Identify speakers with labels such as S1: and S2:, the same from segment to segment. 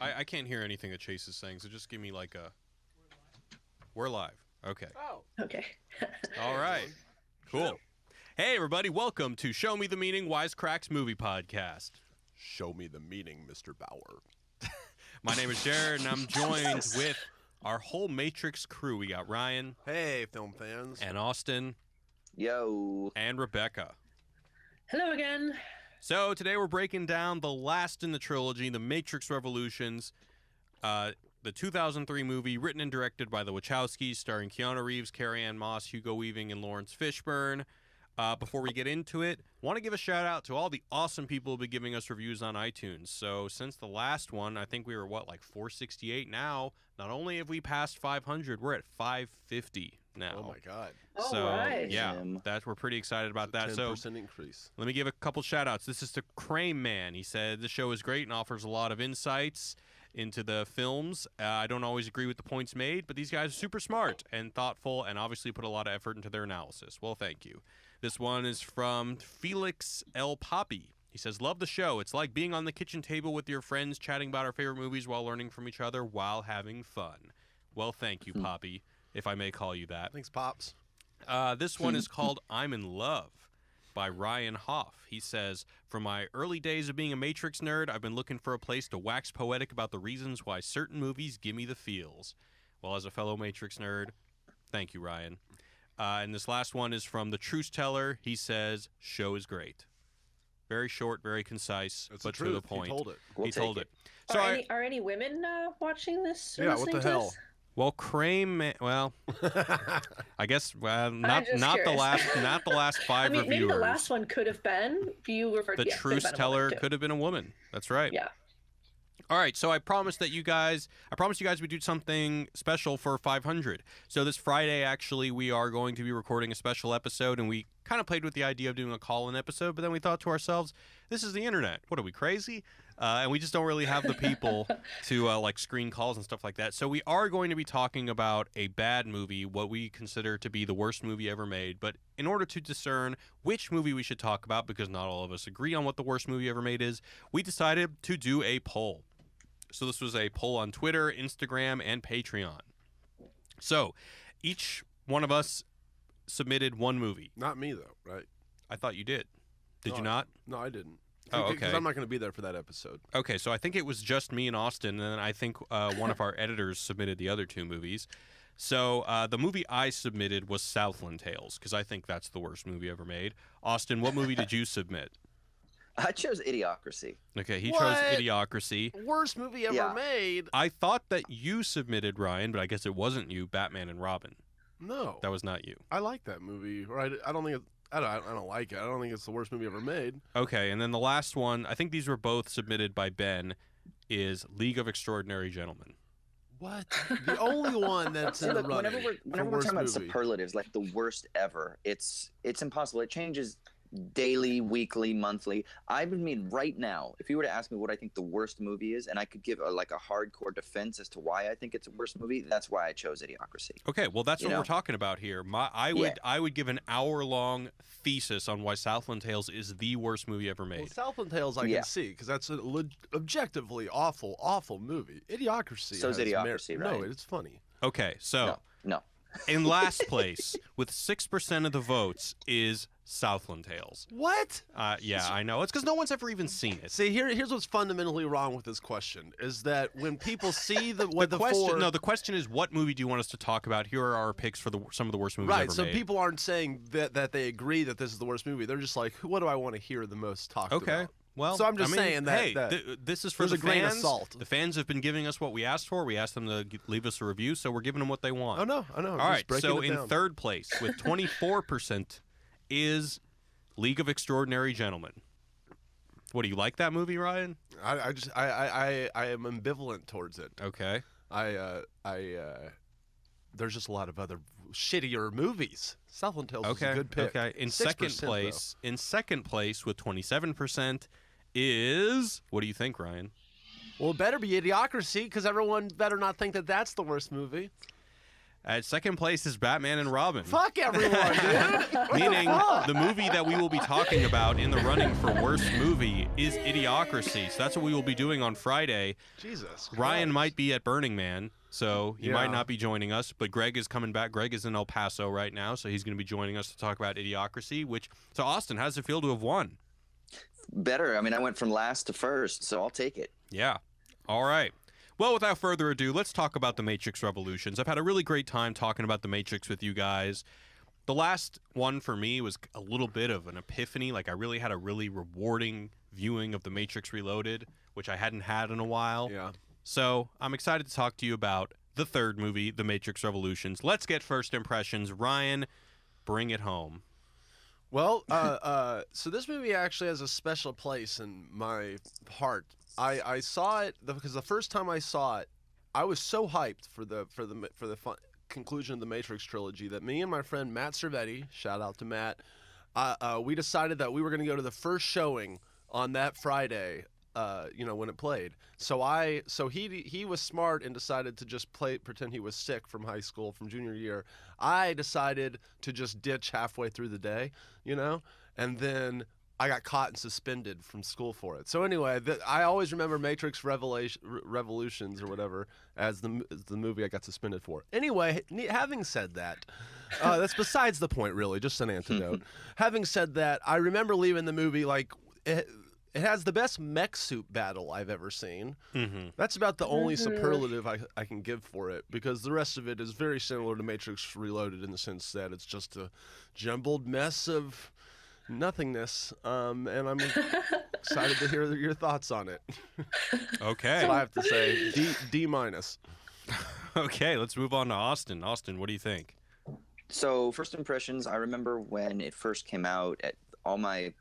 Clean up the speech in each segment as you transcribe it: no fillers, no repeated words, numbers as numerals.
S1: I can't hear anything that Chase is saying, so just give me like a... We're live. Okay.
S2: Oh.
S3: Okay.
S1: All right. Cool. Hey, everybody. Welcome to Show Me the Meaning, Wisecrack's movie podcast.
S2: Show me the meaning, Mr. Bauer.
S1: My name is Jared, and I'm joined with our whole Matrix crew. We got Ryan.
S2: Hey, film fans.
S1: And Austin.
S4: Yo.
S1: And Rebecca.
S3: Hello again.
S1: So today we're breaking down the last in the trilogy, The Matrix Revolutions, the 2003 movie written and directed by the Wachowskis, starring Keanu Reeves, Carrie-Anne Moss, Hugo Weaving, and Lawrence Fishburne. Before we get into it, want to give a shout out to all the awesome people who've been giving us reviews on iTunes. So since the last one, I think we were, like 468 now. Not only have we passed 500, we're at 550 now.
S2: Oh, my God.
S1: So,
S3: right.
S1: yeah, we're pretty excited about that.
S2: 10% increase.
S1: Let me give a couple shout outs. This is to Crane Man. He said, the show is great and offers a lot of insights into the films. I don't always agree with the points made, but these guys are super smart and thoughtful and obviously put a lot of effort into their analysis. Well, thank you. This one is from Felix L. Poppy. He says, love the show. It's like being on the kitchen table with your friends, chatting about our favorite movies while learning from each other while having fun. Well, thank you, Poppy, if I may call you that.
S2: Thanks, Pops.
S1: This one is called I'm in Love by Ryan Hoff. He says, from my early days of being a Matrix nerd, I've been looking for a place to wax poetic about the reasons why certain movies give me the feels. Well, as a fellow Matrix nerd, thank you, Ryan. And this last one is from The Truth Teller. He says, show is great. Very short, very concise, but to the point.
S2: He told it.
S4: We'll
S1: He told
S4: take
S1: it. So
S3: Are any women watching this? Or
S2: Yeah, what
S3: listening
S2: the
S3: to
S2: hell?
S3: This?
S1: Well, Crane, well, I guess not
S3: just
S1: the
S3: curious.
S1: last five
S3: I mean,
S1: reviewers.
S3: maybe the last one could have been. You referred
S1: The
S3: to
S1: Truth Teller could have been a woman. That's right.
S3: Yeah.
S1: All right, so I promised you guys we'd do something special for 500. So this Friday, actually, we are going to be recording a special episode, and we kind of played with the idea of doing a call-in episode, but then we thought to ourselves, this is the internet. What are we, crazy? And we just don't really have the people to like screen calls and stuff like that. So we are going to be talking about a bad movie, what we consider to be the worst movie ever made. But in order to discern which movie we should talk about, because not all of us agree on what the worst movie ever made is, we decided to do a poll. So this was a poll on Twitter, Instagram, and Patreon. So each one of us submitted one movie.
S2: Not me, though, right?
S1: I thought you did. Did
S2: No,
S1: you not?
S2: No, I didn't.
S1: Oh, okay.
S2: Because I'm not going to be there for that episode.
S1: Okay, so I think it was just me and Austin, and then I think one of our editors submitted the other two movies. So the movie I submitted was Southland Tales, because I think that's the worst movie ever made. Austin, what movie did you submit?
S4: I chose Idiocracy.
S1: Okay, he
S2: What?
S1: chose Idiocracy.
S2: Worst movie ever made?
S1: I thought that you submitted, Ryan, but I guess it wasn't you, Batman and Robin.
S2: No.
S1: That was not you.
S2: I like that movie. Or I don't think I don't like it. I don't think it's the worst movie ever made.
S1: Okay, and then the last one, I think these were both submitted by Ben, is League of Extraordinary Gentlemen.
S2: What? The only one that's in the running.
S4: Whenever we're talking about superlatives, like the worst ever, it's impossible. It changes daily, weekly, monthly. I mean, right now, if you were to ask me what I think the worst movie is, and I could give a hardcore defense as to why I think it's a worst movie, that's why I chose Idiocracy.
S1: Okay, well, that's what we're talking about here. I would give an hour-long thesis on why Southland Tales is the worst movie ever made.
S2: Well, Southland Tales I can see, because that's an objectively awful, awful movie. Idiocracy
S4: So is Idiocracy, right?
S2: No, it's funny.
S1: Okay, so
S4: No.
S1: in last place, with 6% of the votes, is Southland Tales.
S2: What?
S1: Yeah, I know. It's because no one's ever even seen it.
S2: See, here's what's fundamentally wrong with this question, is that when people see the
S1: question is, what movie do you want us to talk about? Here are our picks for some of the worst movies ever made.
S2: Right, so people aren't saying that they agree that this is the worst movie. They're just like, what do I want to hear the most talked about?
S1: Okay. Well,
S2: so I'm just saying that,
S1: hey, this is for the
S2: a grain of
S1: fans.
S2: salt.
S1: The fans have been giving us what we asked for. We asked them to leave us a review, so we're giving them what they want.
S2: I know.
S1: All right, so in third place with 24% is League of Extraordinary Gentlemen. What, do you like that movie, Ryan?
S2: I am ambivalent towards it.
S1: Okay.
S2: There's just a lot of other shittier movies. Southland Tales is a good pick.
S1: Okay. In second place with 27% is, what do you think, Ryan?
S2: Well, it better be Idiocracy, because everyone better not think that that's the worst movie.
S1: At second place is Batman and Robin.
S2: Fuck everyone, dude.
S1: Meaning the movie that we will be talking about in the running for worst movie is Idiocracy. So that's what we will be doing on Friday.
S2: Jesus.
S1: Ryan
S2: Christ.
S1: might be at Burning Man, so he might
S2: Yeah.
S1: not be joining us, but Greg is coming back. Greg is in El Paso right now, so he's going to be joining us to talk about Idiocracy, so Austin, how does it feel to have won?
S4: Better. I mean, I went from last to first, so I'll take it.
S1: Yeah. All right. Well, without further ado, let's talk about The Matrix Revolutions. I've had a really great time talking about The Matrix with you guys. The last one for me was a little bit of an epiphany. Like, I really had a really rewarding viewing of The Matrix Reloaded, which I hadn't had in a while.
S2: Yeah.
S1: So I'm excited to talk to you about the third movie, The Matrix Revolutions. Let's get first impressions. Ryan, bring it home.
S2: Well, so this movie actually has a special place in my heart. I saw it because the first time I saw it, I was so hyped for the conclusion of the Matrix trilogy that me and my friend Matt Cervetti, shout out to Matt, we decided that we were going to go to the first showing on that Friday. When it played. So he was smart and decided to just pretend he was sick from high school from junior year. I decided to just ditch halfway through the day, and then I got caught and suspended from school for it. So anyway, I always remember Matrix Revolutions or whatever as the movie I got suspended for. Anyway, having said that, that's besides the point, really, just an antidote. Having said that, I remember leaving the movie like it has the best mech suit battle I've ever seen.
S1: Mm-hmm.
S2: That's about the only superlative I can give for it, because the rest of it is very similar to Matrix Reloaded in the sense that it's just a jumbled mess of nothingness. And I'm excited to hear your thoughts on it.
S1: Okay.
S2: So I have to say D minus.
S1: Okay, let's move on to Austin. Austin, what do you think?
S4: So first impressions, I remember when it first came out, all my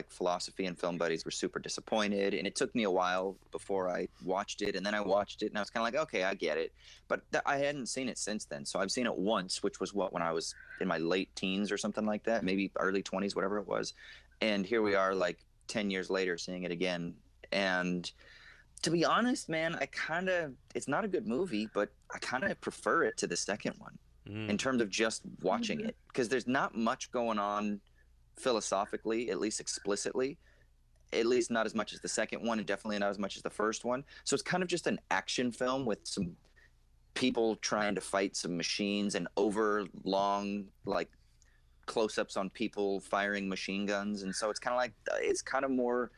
S4: philosophy and film buddies were super disappointed, and it took me a while before I watched it, and then I watched it and I was kind of like, okay, I get it, but I hadn't seen it since then. So I've seen it once, which was when I was in my late teens or something like that, maybe early 20s, whatever it was, and here we are 10 years later seeing it again. And to be honest, man, it's not a good movie, but I kind of prefer it to the second one in terms of just watching it, because there's not much going on philosophically, at least explicitly, at least not as much as the second one, and definitely not as much as the first one. So it's kind of just an action film with some people trying to fight some machines and over long close-ups on people firing machine guns, and so it's kind of more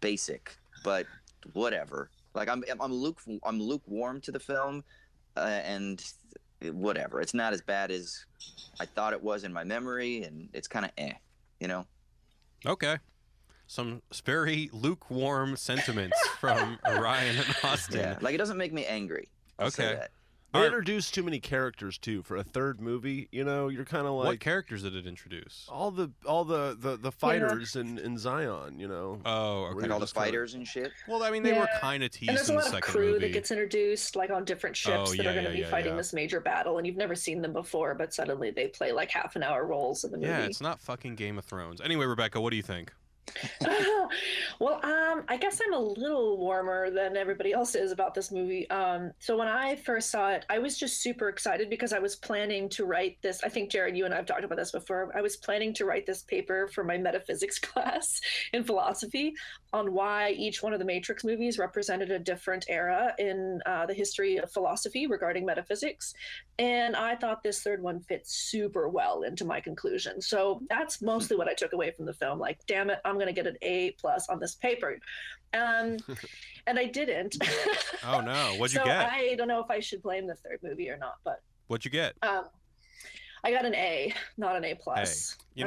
S4: basic, but whatever. I'm lukewarm to the film, and whatever. It's not as bad as I thought it was in my memory, and it's kind of
S1: Okay. Some very lukewarm sentiments from Ryan and Austin.
S4: Yeah, it doesn't make me angry. I'll say that.
S2: They introduced too many characters too for a third movie. You're kind of like,
S1: what characters did it introduce?
S2: all the fighters in Zion.
S1: Oh, okay.
S4: All the fighters and shit.
S1: Well, I mean, they were kind of teased
S3: And there's a
S1: in the
S3: lot of
S1: second
S3: crew
S1: movie.
S3: that gets introduced on different ships that are going to be fighting this major battle, and you've never seen them before, but suddenly they play half an hour roles in the movie.
S1: Yeah, it's not fucking Game of Thrones. Anyway, Rebecca, what do you think?
S3: Well, I guess I'm a little warmer than everybody else is about this movie. So when I first saw it, I was just super excited because I was planning to write this. I think, Jared, you and I have talked about this before. I was planning to write this paper for my metaphysics class in philosophy on why each one of the Matrix movies represented a different era in the history of philosophy regarding metaphysics. And I thought this third one fit super well into my conclusion. So that's mostly what I took away from the film. Damn it, I'm going to get an A+ on this paper. And I didn't.
S1: Oh, no. What'd you
S3: so
S1: get?
S3: I don't know if I should blame the third movie or not, but
S1: What'd you get?
S3: I got an A, not an A+. And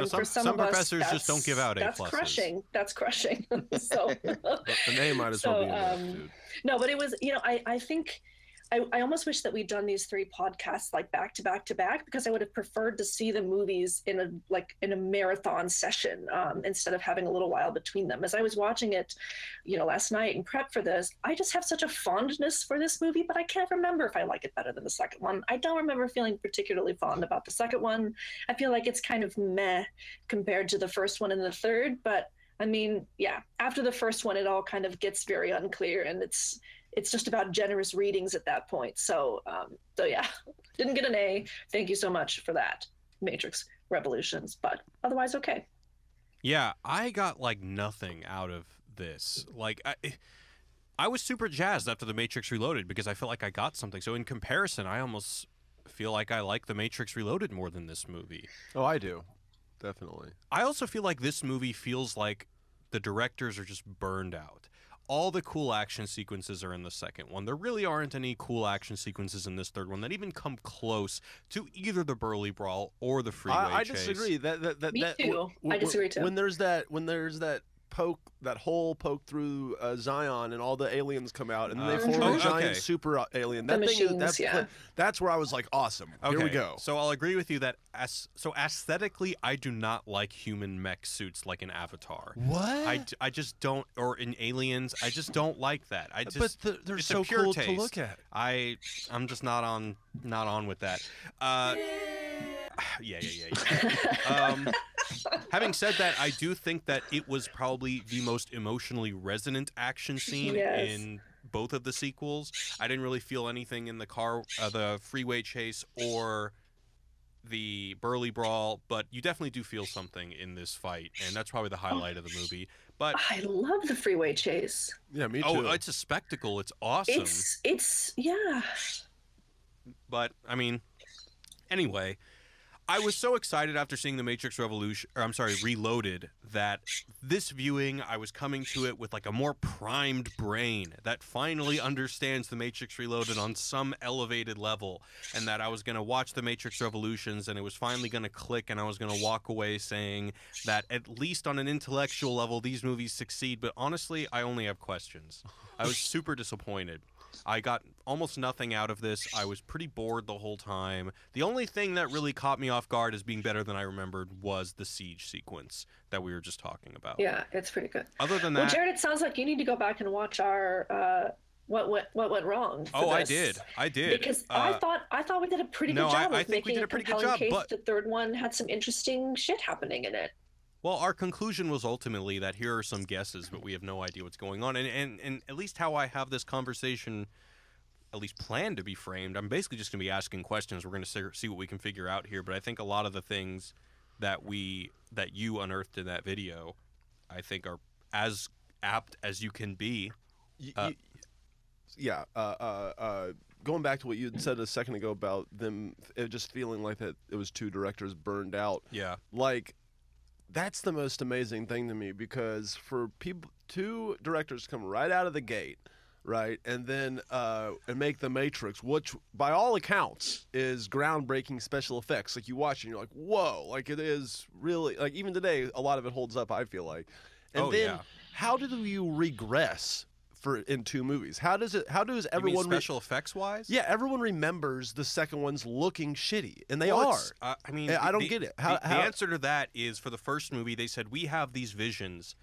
S1: some
S3: for some of us,
S1: professors just don't give out A+.
S3: That's crushing. That's crushing. So
S2: An A might as well be enough, dude.
S3: No, but it was, I think I almost wish that we'd done these three podcasts back to back to back, because I would have preferred to see the movies in a marathon session instead of having a little while between them. As I was watching it, last night and prep for this, I just have such a fondness for this movie, but I can't remember if I like it better than the second one. I don't remember feeling particularly fond about the second one. I feel like it's kind of meh compared to the first one and the third, but I mean, yeah, after the first one, it all kind of gets very unclear, and it's it's just about generous readings at that point. So yeah, didn't get an A. Thank you so much for that, Matrix Revolutions, but otherwise okay.
S1: Yeah, I got like nothing out of this. Like I was super jazzed after The Matrix Reloaded because I felt like I got something. So in comparison, I almost feel like I like The Matrix Reloaded more than this movie.
S2: Oh, I do. Definitely.
S1: I also feel like this movie feels like the directors are just burned out. All the cool action sequences are in the second one. There really aren't any cool action sequences in this third one that even come close to either the Burly Brawl or the freeway chase.
S2: I disagree.
S3: Me too. I disagree too.
S2: When there's that poke, that hole poked through Zion, and all the aliens come out, and then they form a giant super alien. That thing, that's where I was like, awesome.
S1: Okay.
S2: Here we go.
S1: So I'll agree with you that aesthetically, I do not like human mech suits like in Avatar.
S2: What?
S1: I just don't, or in Aliens, I just don't like that.
S2: But they're
S1: it's
S2: so
S1: a pure
S2: cool
S1: taste.
S2: to look at.
S1: I'm just not on with that. Yeah. Having said that, I do think that it was probably the most emotionally resonant action scene in both of the sequels. I didn't really feel anything in the freeway chase or the Burly Brawl, but you definitely do feel something in this fight, and that's probably the highlight of the movie. But
S3: I love the freeway chase.
S2: Yeah, me too.
S1: Oh, it's a spectacle. It's awesome.
S3: It's yeah.
S1: But I mean, anyway, I was so excited after seeing The Matrix Reloaded, that this viewing, I was coming to it with like a more primed brain that finally understands The Matrix Reloaded on some elevated level, and that I was going to watch The Matrix Revolutions and it was finally going to click, and I was going to walk away saying that at least on an intellectual level, these movies succeed. But honestly, I only have questions. I was super disappointed. I got almost nothing out of this. I was pretty bored the whole time. The only thing that really caught me off guard as being better than I remembered was the siege sequence that we were just talking about.
S3: Yeah, it's pretty good.
S1: Other than that,
S3: well, Jared, it sounds like you need to go back and watch our what went wrong.
S1: I did.
S3: Because I thought we did a pretty good job of making a compelling case. But the third one had some interesting shit happening in it.
S1: Well, our conclusion was ultimately that here are some guesses, but we have no idea what's going on. And at least how I have this conversation, at least planned to be framed, I'm basically just going to be asking questions. We're going to see what we can figure out here. But I think a lot of the things that you unearthed in that video, I think are as apt as you can be.
S2: Going back to what you had said a second ago about them just feeling like that it was two directors burned out.
S1: Yeah.
S2: Like, that's the most amazing thing to me, because for two directors come right out of the gate, right, and then and make The Matrix, which by all accounts is groundbreaking special effects. Like, you watch and you're like, whoa, like it is really, like even today a lot of it holds up, I feel like. And how do you regress in two movies? How does everyone,
S1: you mean special effects wise?
S2: Yeah, everyone remembers the second one's looking shitty, and they are.
S1: I mean,
S2: I don't get it.
S1: The answer to that is, for the first movie, they said, we have these visions,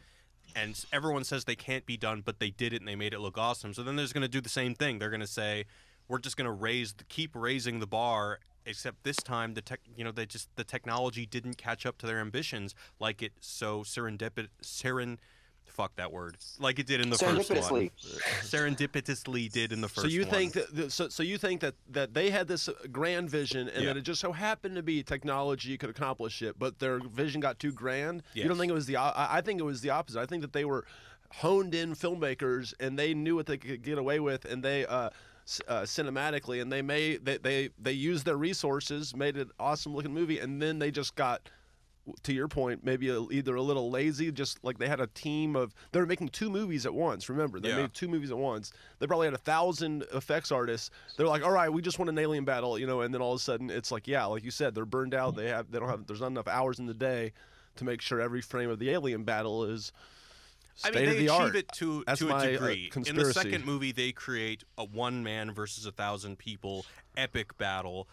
S1: and everyone says they can't be done, but they did it and they made it look awesome. So then they're going to do the same thing. They're going to say, we're just going to keep raising the bar, except this time the technology didn't catch up to their ambitions like it so fuck that word. Like it did in the first one. Serendipitously did in the first one.
S2: So you think that they had this grand vision, and that it just so happened to be technology could accomplish it, but their vision got too grand?
S1: Yes.
S2: You don't think it was I think it was the opposite. I think that they were honed in filmmakers, and they knew what they could get away with, and they cinematically, and they used their resources, made an awesome looking movie, and then they just got, to your point, maybe either a little lazy, just like they had a team of, they were making two movies at once. Remember, they made two movies at once. They probably had 1,000 effects artists. They're like, all right, we just want an alien battle, and then all of a sudden it's like, yeah, like you said, they're burned out. There's not enough hours in the day to make sure every frame of the alien battle is state of the art.
S1: They achieve it to a degree.
S2: Conspiracy.
S1: In the second movie, they create a one man versus 1,000 people epic battle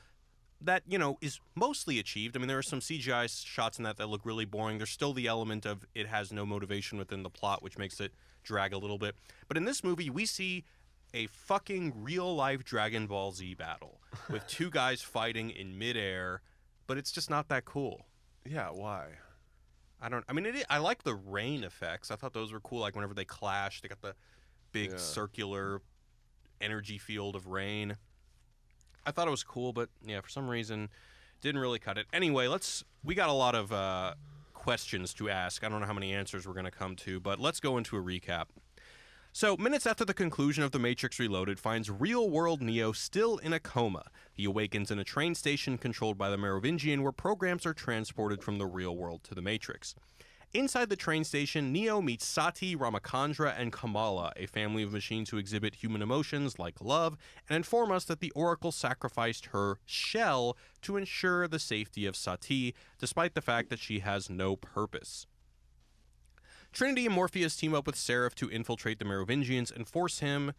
S1: that, is mostly achieved. I mean, there are some CGI shots in that look really boring. There's still the element of it has no motivation within the plot, which makes it drag a little bit. But in this movie, we see a fucking real-life Dragon Ball Z battle with two guys fighting in midair, but it's just not that cool.
S2: Yeah, why?
S1: I like the rain effects. I thought those were cool. Like, whenever they clash, they got the big circular energy field of rain. I thought it was cool, but yeah, for some reason, didn't really cut it. Anyway, we got a lot of questions to ask. I don't know how many answers we're going to come to, but let's go into a recap. So, minutes after the conclusion of The Matrix Reloaded finds real-world Neo still in a coma. He awakens in a train station controlled by the Merovingian where programs are transported from the real world to the Matrix. Inside the train station, Neo meets Sati, Ramachandra, and Kamala, a family of machines who exhibit human emotions like love, and inform us that the Oracle sacrificed her shell to ensure the safety of Sati, despite the fact that she has no purpose. Trinity and Morpheus team up with Seraph to infiltrate the Merovingians and force him...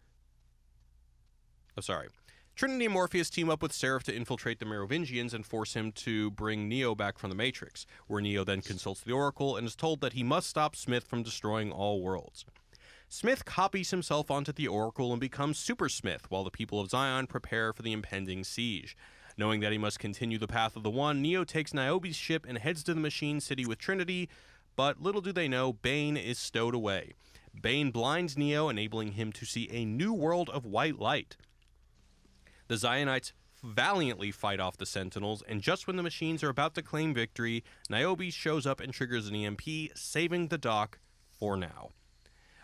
S1: Trinity and Morpheus team up with Seraph to infiltrate the Merovingians and force him to bring Neo back from the Matrix, where Neo then consults the Oracle and is told that he must stop Smith from destroying all worlds. Smith copies himself onto the Oracle and becomes Super Smith, while the people of Zion prepare for the impending siege. Knowing that he must continue the path of the One, Neo takes Niobe's ship and heads to the Machine City with Trinity, but little do they know, Bane is stowed away. Bane blinds Neo, enabling him to see a new world of white light. The Zionites valiantly fight off the Sentinels, and just when the machines are about to claim victory, Niobe shows up and triggers an EMP, saving the dock for now.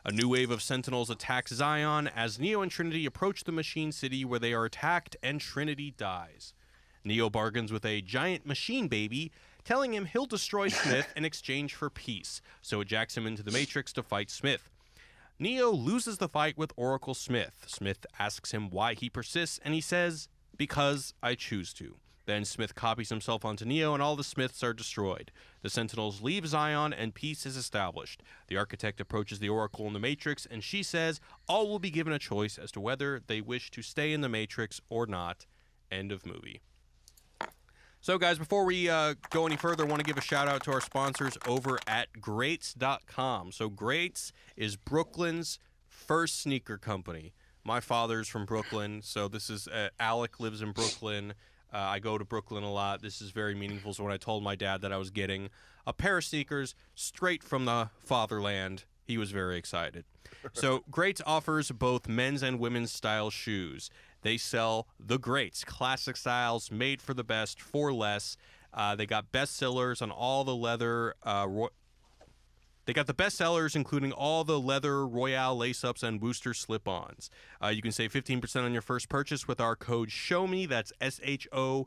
S1: A new wave of Sentinels attacks Zion as Neo and Trinity approach the Machine City, where they are attacked and Trinity dies. Neo bargains with a giant machine baby, telling him he'll destroy Smith in exchange for peace, so it jacks him into the Matrix to fight Smith. Neo loses the fight with Oracle Smith. Smith asks him why he persists, and he says, "Because I choose to." Then Smith copies himself onto Neo, and all the Smiths are destroyed. The Sentinels leave Zion, and peace is established. The Architect approaches the Oracle in the Matrix, and she says all will be given a choice as to whether they wish to stay in the Matrix or not. End of movie. So, guys, before we go any further, I want to give a shout-out to our sponsors over at Greats.com. So, Greats is Brooklyn's first sneaker company. My father's from Brooklyn, so this is Alec lives in Brooklyn. I go to Brooklyn a lot. This is very meaningful. So when I told my dad that I was getting a pair of sneakers straight from the fatherland, he was very excited. So Greats offers both men's and women's style shoes. They sell the Greats, classic styles made for the best for less. They got bestsellers on all the leather. They got the bestsellers, including all the leather Royale lace-ups and Wooster slip-ons. You can save 15% on your first purchase with our code SHOWME. That's SHOWME.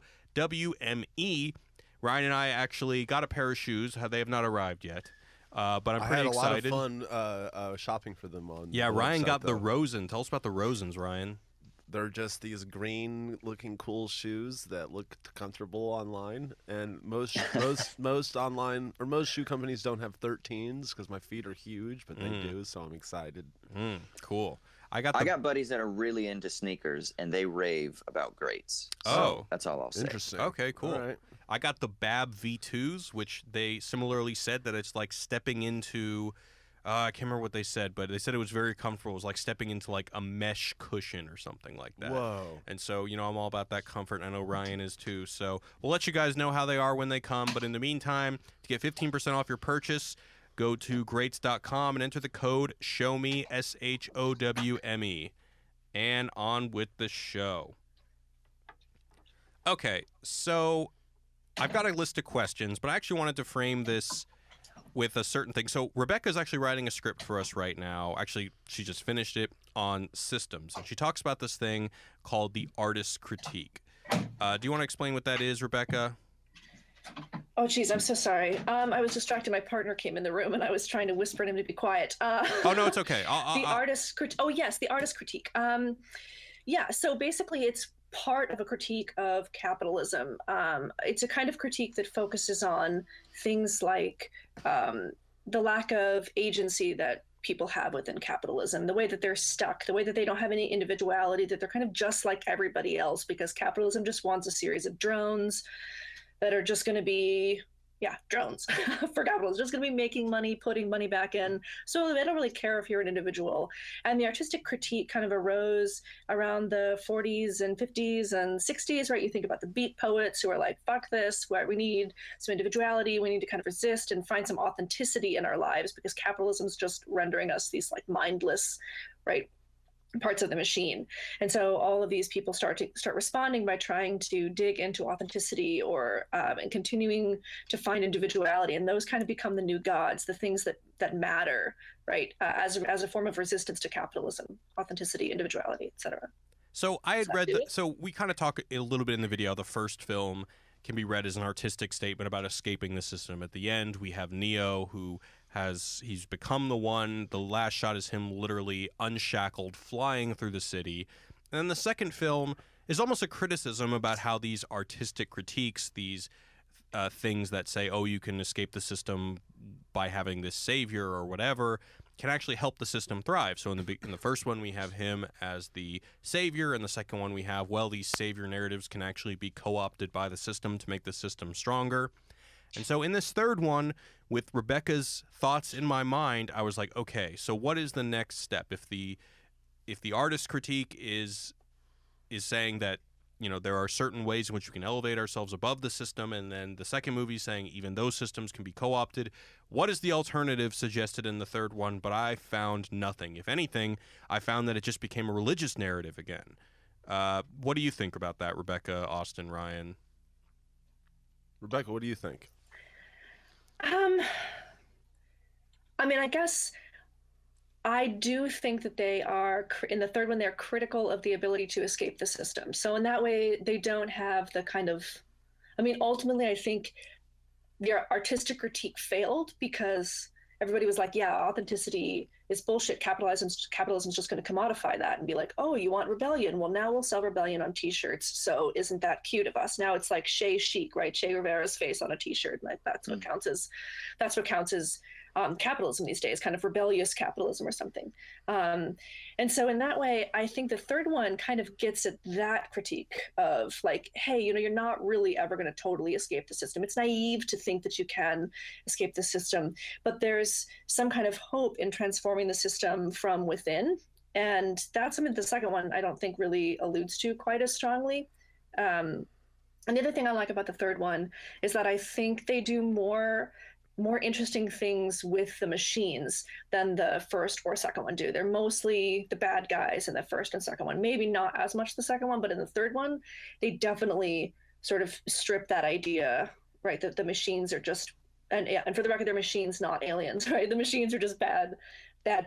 S1: Ryan and I actually got a pair of shoes. They have not arrived yet. But I'm pretty excited.
S2: I had a lot of fun shopping for them on.
S1: Yeah, Ryan got the Rosen. Tell us about the Rosens, Ryan.
S2: They're just these green-looking cool shoes that look comfortable online, and most online or most shoe companies don't have 13s because my feet are huge, but they do, so I'm excited.
S1: Cool. I
S4: got buddies that are really into sneakers, and they rave about Greats. So
S1: oh,
S4: that's all I'll say.
S2: Interesting.
S1: Okay, cool.
S2: All right.
S1: I got the Bab V2s, which they similarly said that it's like stepping into. I can't remember what they said, but they said it was very comfortable. It was like stepping into like a mesh cushion or something like that.
S2: Whoa.
S1: And so, I'm all about that comfort. I know Ryan is too. So we'll let you guys know how they are when they come. But in the meantime, to get 15% off your purchase, go to greats.com and enter the code SHOWME, SHOWME. And on with the show. Okay, so I've got a list of questions, but I actually wanted to frame this with a certain thing. So Rebecca's actually writing a script for us right now. Actually, she just finished it on systems. And she talks about this thing called the artist's critique. Do you want to explain what that is, Rebecca?
S3: Oh, geez, I'm so sorry. I was distracted. My partner came in the room, and I was trying to whisper to him to be quiet.
S1: Oh, no, it's okay.
S3: The artist's critique. Oh, yes, the artist's critique. Yeah, so basically it's part of a critique of capitalism. It's a kind of critique that focuses on things like the lack of agency that people have within capitalism, the way that they're stuck, the way that they don't have any individuality, that they're kind of just like everybody else because capitalism just wants a series of drones that are just going to be, drones for capitalism, just going to be making money, putting money back in. So they don't really care if you're an individual. And the artistic critique kind of arose around the 40s and 50s and 60s, right? You think about the beat poets who are like, fuck this, where we need some individuality, we need to kind of resist and find some authenticity in our lives because capitalism is just rendering us these like mindless, right? parts of the machine. And so all of these people start responding by trying to dig into authenticity or and continuing to find individuality, and those kind of become the new gods, the things that matter, right? As a form of resistance to capitalism: authenticity, individuality, etc.
S1: So I had read so we kind of talk a little bit in the video. The first film can be read as an artistic statement about escaping the system. At the end, we have Neo, who he's become the one. The last shot is him literally unshackled, flying through the city. And then the second film is almost a criticism about how these artistic critiques, these things that say, oh, you can escape the system by having this savior or whatever, can actually help the system thrive. So in the first one, we have him as the savior, and the second one we have, well, these savior narratives can actually be co-opted by the system to make the system stronger. And so in this third one, with Rebecca's thoughts in my mind, I was like, okay, so what is the next step? If the artist critique is saying that, you know, there are certain ways in which we can elevate ourselves above the system, and then the second movie is saying even those systems can be co-opted, what is the alternative suggested in the third one? But I found nothing. If anything, I found that it just became a religious narrative again. What do you think about that, Rebecca, Austin, Ryan?
S2: Rebecca, what do you think?
S3: I mean, I guess I do think that they are, in the third one, they're critical of the ability to escape the system. So in that way, they don't have the kind of, I mean, ultimately, I think their artistic critique failed because everybody was like, yeah, authenticity is bullshit. Capitalism's just going to commodify that and be like, oh, you want rebellion? Well, now we'll sell rebellion on T-shirts. So isn't that cute of us? Now it's like Che Chic, right? Che Rivera's face on a T-shirt. Like that's what counts as capitalism these days, kind of rebellious capitalism or something. And so in that way, I think the third one kind of gets at that critique of like, hey, you know, you're not really ever going to totally escape the system. It's naive to think that you can escape the system, but there's some kind of hope in transforming the system from within. And that's something the second one I don't think really alludes to quite as strongly. And the other thing I like about the third one is that I think they do more interesting things with the machines than the first or second one do. They're mostly the bad guys in the first and second one. Maybe not as much the second one, but in the third one, they definitely sort of strip that idea, right? That the machines are just, and for the record, they're machines, not aliens, right? The machines are just bad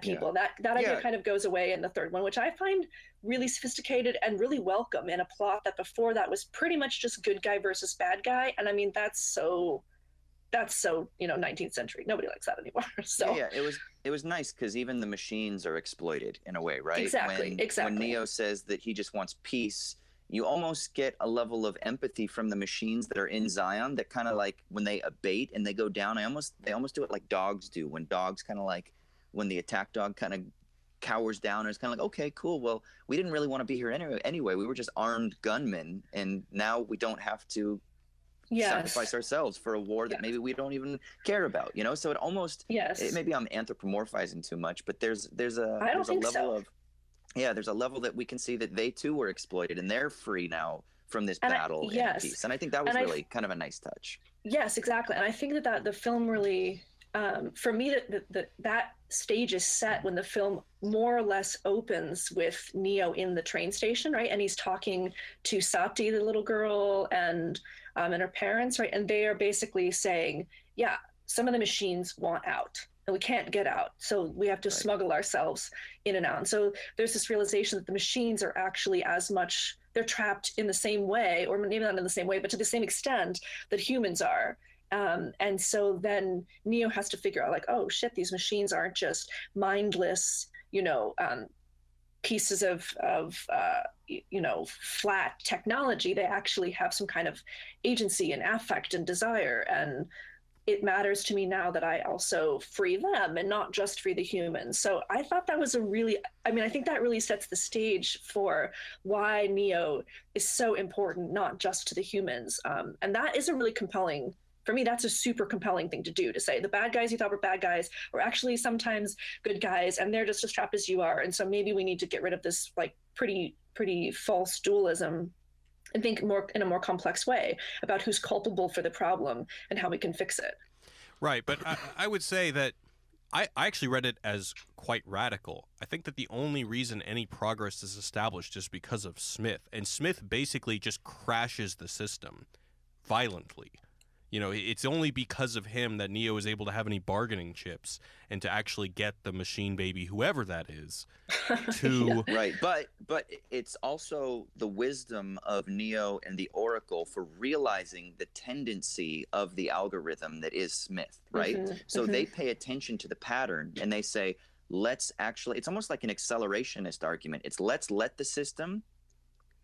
S3: people. Yeah. That idea kind of goes away in the third one, which I find really sophisticated and really welcome in a plot that before that was pretty much just good guy versus bad guy. And I mean, that's so, you know, 19th century. Nobody likes that anymore. So
S4: yeah, it was nice because even the machines are exploited in a way, right?
S3: Exactly.
S4: When Neo says that he just wants peace, you almost get a level of empathy from the machines that are in Zion that kind of like when they abate and they go down, they almost do it like dogs do. When dogs kind of like when the attack dog kind of cowers down and it's kind of like, okay, cool. Well, we didn't really want to be here anyway. We were just armed gunmen, and now we don't have to sacrifice ourselves for a war that maybe we don't even care about, you know? So it almost, maybe I'm anthropomorphizing too much, but there's a level that we can see that they too were exploited and they're free now from this battle and peace. And I think that was really kind of a nice touch.
S3: Yes, exactly. And I think that the film really, for me, that stage is set when the film more or less opens with Neo in the train station, right? And he's talking to Sati, the little girl, and her parents, right? And they are basically saying, yeah, some of the machines want out and we can't get out. So we have to smuggle ourselves in and out. And so there's this realization that the machines are actually they're trapped in the same way, or maybe not in the same way, but to the same extent that humans are. And so then Neo has to figure out like, oh shit, these machines aren't just mindless, you know, pieces of you know, flat technology. They actually have some kind of agency and affect and desire. And it matters to me now that I also free them and not just free the humans. So I thought that was I think that really sets the stage for why Neo is so important, not just to the humans. And that is a really compelling, for me, that's a super compelling thing to do, to say the bad guys you thought were bad guys are actually sometimes good guys, and they're just as trapped as you are. And so maybe we need to get rid of this like pretty false dualism and think in a more complex way about who's culpable for the problem and how we can fix it.
S1: Right, but I would say that I actually read it as quite radical. I think that the only reason any progress is established is because of Smith. And Smith basically just crashes the system violently. You know, it's only because of him that Neo is able to have any bargaining chips and to actually get the machine baby, whoever that is, to...
S3: Yeah.
S4: Right, but it's also the wisdom of Neo and the Oracle for realizing the tendency of the algorithm that is Smith, right? So they pay attention to the pattern and they say, let's actually, it's almost like an accelerationist argument. It's let's let the system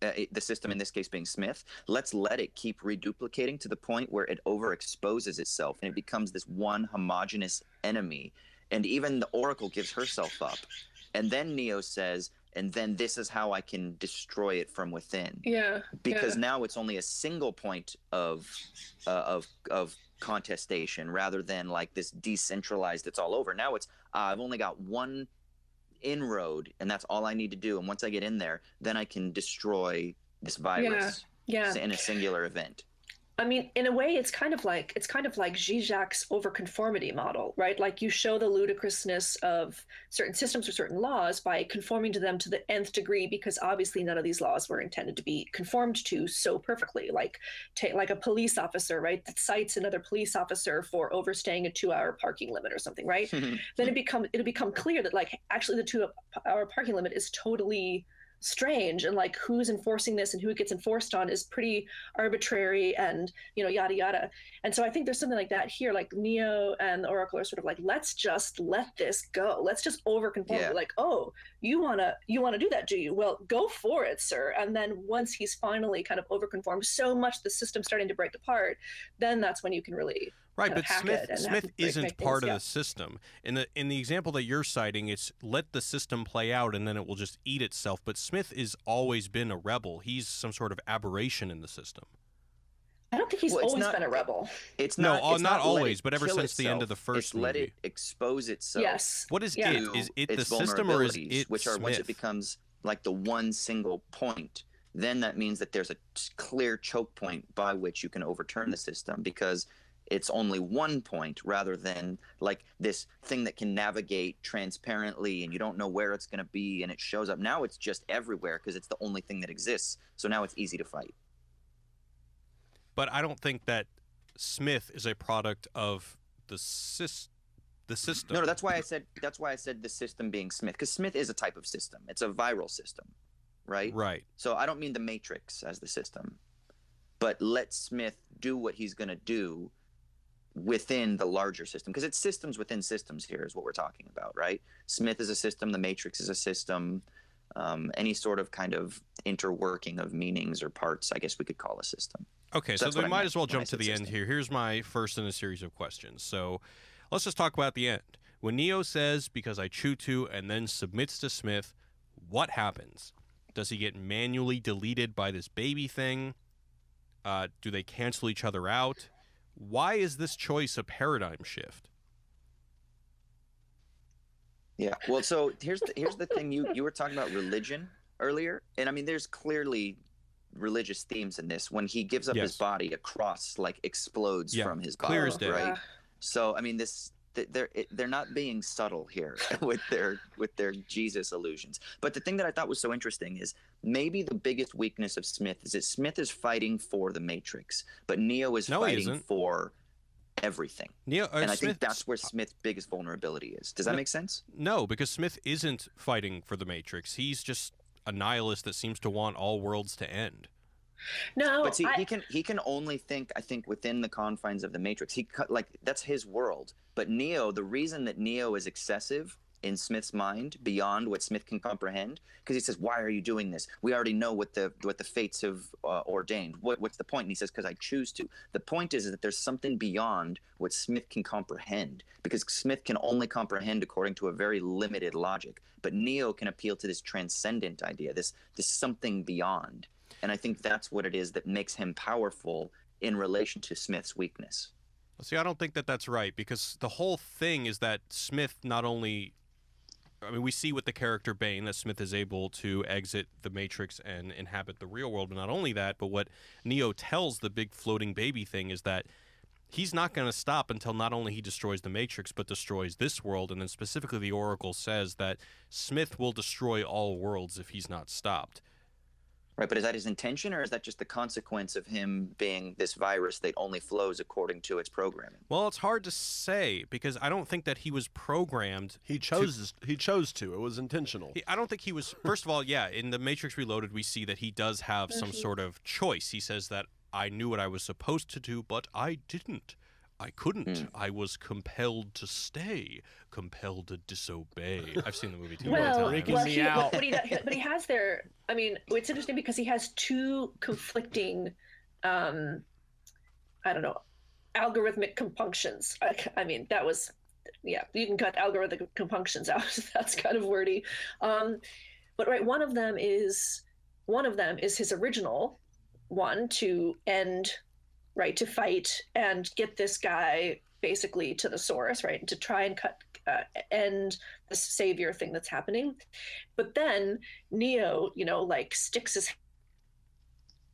S4: in this case being Smith, let's let it keep reduplicating to the point where it overexposes itself and it becomes this one homogeneous enemy. And even the Oracle gives herself up. And then Neo says, and then this is how I can destroy it from within.
S3: Yeah.
S4: Because now it's only a single point of contestation rather than like this decentralized, it's all over. Now it's, I've only got one inroad and that's all I need to do, and once I get in there then I can destroy this virus in a singular event.
S3: I mean, in a way, it's kind of like Zizek's overconformity model, right? Like you show the ludicrousness of certain systems or certain laws by conforming to them to the nth degree, because obviously none of these laws were intended to be conformed to so perfectly. Like a police officer, right, that cites another police officer for overstaying a 2-hour parking limit or something, right? Then it'll become clear that like actually the 2-hour parking limit is totally strange, and like who's enforcing this and who it gets enforced on is pretty arbitrary, and yada yada. And so I think there's something like that here. Like Neo and the Oracle are sort of like, let's just let this go, let's just overconform. Like, oh, you wanna do that, do you? Well, go for it, sir. And then once he's finally kind of overconformed so much the system's starting to break apart, then that's when you can really
S1: right. But Smith isn't part of
S3: the
S1: the system. In the example that you're citing, it's let the system play out and then it will just eat itself. But Smith has always been a rebel. He's some sort of aberration in the system.
S3: I don't think he's always been a rebel.
S4: It's
S1: not
S4: always,
S1: but ever since the end of the first movie.
S4: Let it expose itself.
S3: Yes.
S1: What is it? Is it the system, or is it
S4: which are
S1: Smith?
S4: Once it becomes like the one single point, then that means that there's a clear choke point by which you can overturn the system, because it's only one point rather than like this thing that can navigate transparently and you don't know where it's going to be and it shows up. Now it's just everywhere because it's the only thing that exists. So now it's easy to fight.
S1: But I don't think that Smith is a product of the system.
S4: No, that's why I said the system being Smith, because Smith is a type of system. It's a viral system, right?
S1: Right.
S4: So I don't mean the Matrix as the system, but let Smith do what he's going to do within the larger system, because it's systems within systems here is what we're talking about, right? Smith is a system, the Matrix is a system, any sort of kind of interworking of meanings or parts, I guess we could call a system.
S1: Okay, so we might as well jump to the end here. Here's my first in a series of questions. So let's just talk about the end. When Neo says, because I chew to, and then submits to Smith, what happens? Does he get manually deleted by this baby thing? Do they cancel each other out? Why is this choice a paradigm shift?
S4: Yeah, well, so here's the thing. You were talking about religion earlier, and I mean, there's clearly religious themes in this. When he gives up his body, a cross like explodes from his body,
S1: clear as day.
S4: Right? So I mean, they're not being subtle here with their Jesus illusions. But the thing that I thought was so interesting is maybe the biggest weakness of Smith is that Smith is fighting for the Matrix, but Neo is fighting for everything. And I think that's where Smith's biggest vulnerability is. Does that make sense?
S1: No, because Smith isn't fighting for the Matrix. He's just a nihilist that seems to want all worlds to end.
S3: No,
S4: but see, he can only think, I think, within the confines of the Matrix. That's his world. But Neo, the reason that Neo is excessive in Smith's mind, beyond what Smith can comprehend, because he says, "Why are you doing this? We already know what the fates have ordained. What's the point?" And he says, "Because I choose to." The point is that there's something beyond what Smith can comprehend, because Smith can only comprehend according to a very limited logic. But Neo can appeal to this transcendent idea, this something beyond. And I think that's what it is that makes him powerful in relation to Smith's weakness.
S1: See, I don't think that that's right, because the whole thing is that Smith not only... I mean, we see with the character Bane that Smith is able to exit the Matrix and inhabit the real world. But not only that, but what Neo tells the big floating baby thing is that he's not going to stop until not only he destroys the Matrix, but destroys this world. And then specifically the Oracle says that Smith will destroy all worlds if he's not stopped.
S4: Right, but is that his intention, or is that just the consequence of him being this virus that only flows according to its programming?
S1: Well, it's hard to say, because I don't think that he was programmed.
S2: He chose to. It was intentional.
S1: I don't think he was. First of all, yeah, in the Matrix Reloaded, we see that he does have some sort of choice. He says that I knew what I was supposed to do, but I didn't. I couldn't. I was compelled to stay, compelled to disobey. I've seen the movie too many times.
S3: But he has there. I mean, it's interesting because he has two conflicting, I don't know, algorithmic compunctions. I mean, that was, yeah, you can cut algorithmic compunctions out. That's kind of wordy. But right, one of them is his original one to end. Right, to fight and get this guy basically to the source, right, to try and end the savior thing that's happening. But then Neo, like sticks his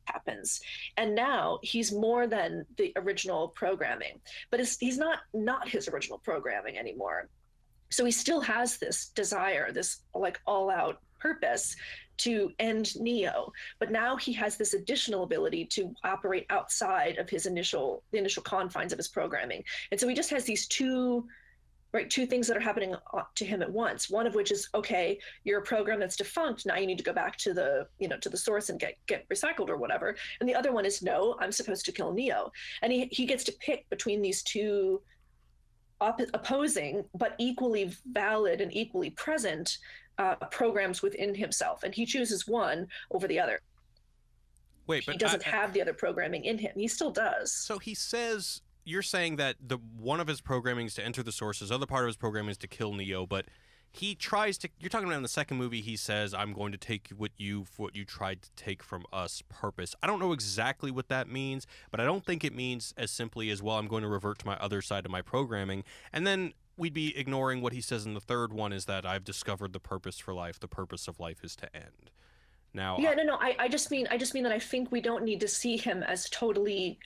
S3: happens, and now he's more than the original programming. But he's not his original programming anymore. So he still has this desire, this like all-out purpose to end Neo, but now he has this additional ability to operate outside of the initial confines of his programming. And so he just has these two things that are happening to him at once. One of which is, okay, you're a program that's defunct. Now you need to go back to the source and get recycled or whatever. And the other one is, no, I'm supposed to kill Neo. And he gets to pick between these two opposing but equally valid and equally present programs within himself, and he chooses one over the other.
S1: Wait, but
S3: he doesn't have the other programming in him. He still does.
S1: So he says, you're saying that the one of his programming is to enter the source, his other part of his programming is to kill Neo, but he tries to. You're talking about in the second movie. He says, "I'm going to take what you tried to take from us." Purpose. I don't know exactly what that means, but I don't think it means as simply as, well, I'm going to revert to my other side of my programming, and then we'd be ignoring what he says in the third one, is that I've discovered the purpose for life. The purpose of life is to end. Now,
S3: yeah, no. I just mean that I think we don't need to see him as totally,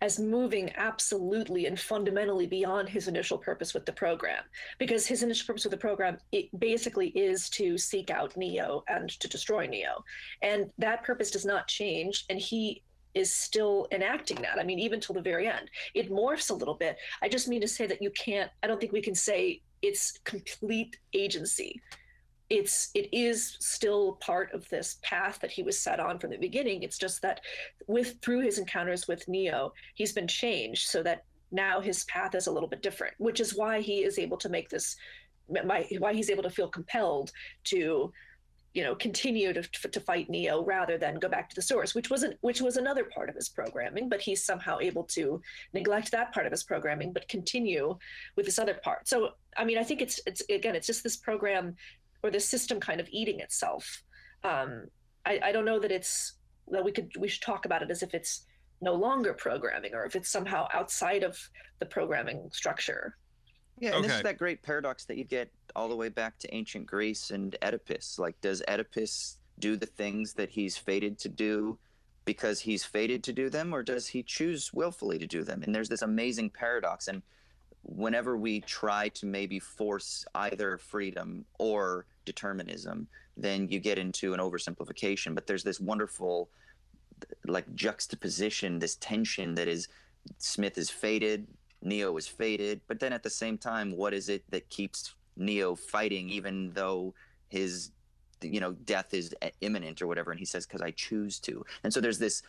S3: as moving absolutely and fundamentally beyond his initial purpose with the program, because his initial purpose with the program, it basically is to seek out Neo and to destroy Neo, and that purpose does not change, and he is still enacting that. I mean, even till the very end, it morphs a little bit. I just mean to say that I don't think we can say it's complete agency. It is still part of this path that he was set on from the beginning. It's just that through his encounters with Neo, he's been changed so that now his path is a little bit different, which is why he is able to why he's able to feel compelled to, continue to fight Neo rather than go back to the source, which was another part of his programming, but he's somehow able to neglect that part of his programming, but continue with this other part. So, I mean, I think it's just this program or the system kind of eating itself. I don't know that we should talk about it as if it's no longer programming or if it's somehow outside of the programming structure.
S4: Yeah, and this is that great paradox that you get all the way back to ancient Greece and Oedipus. Like, does Oedipus do the things that he's fated to do because he's fated to do them, or does he choose willfully to do them? And there's this amazing paradox. And whenever we try to maybe force either freedom or determinism, then you get into an oversimplification. But there's this wonderful, like, juxtaposition, this tension that is, Smith is fated, Neo is fated, but then at the same time, what is it that keeps Neo fighting, even though his, death is imminent or whatever? And he says, "Because I choose to." And so there's this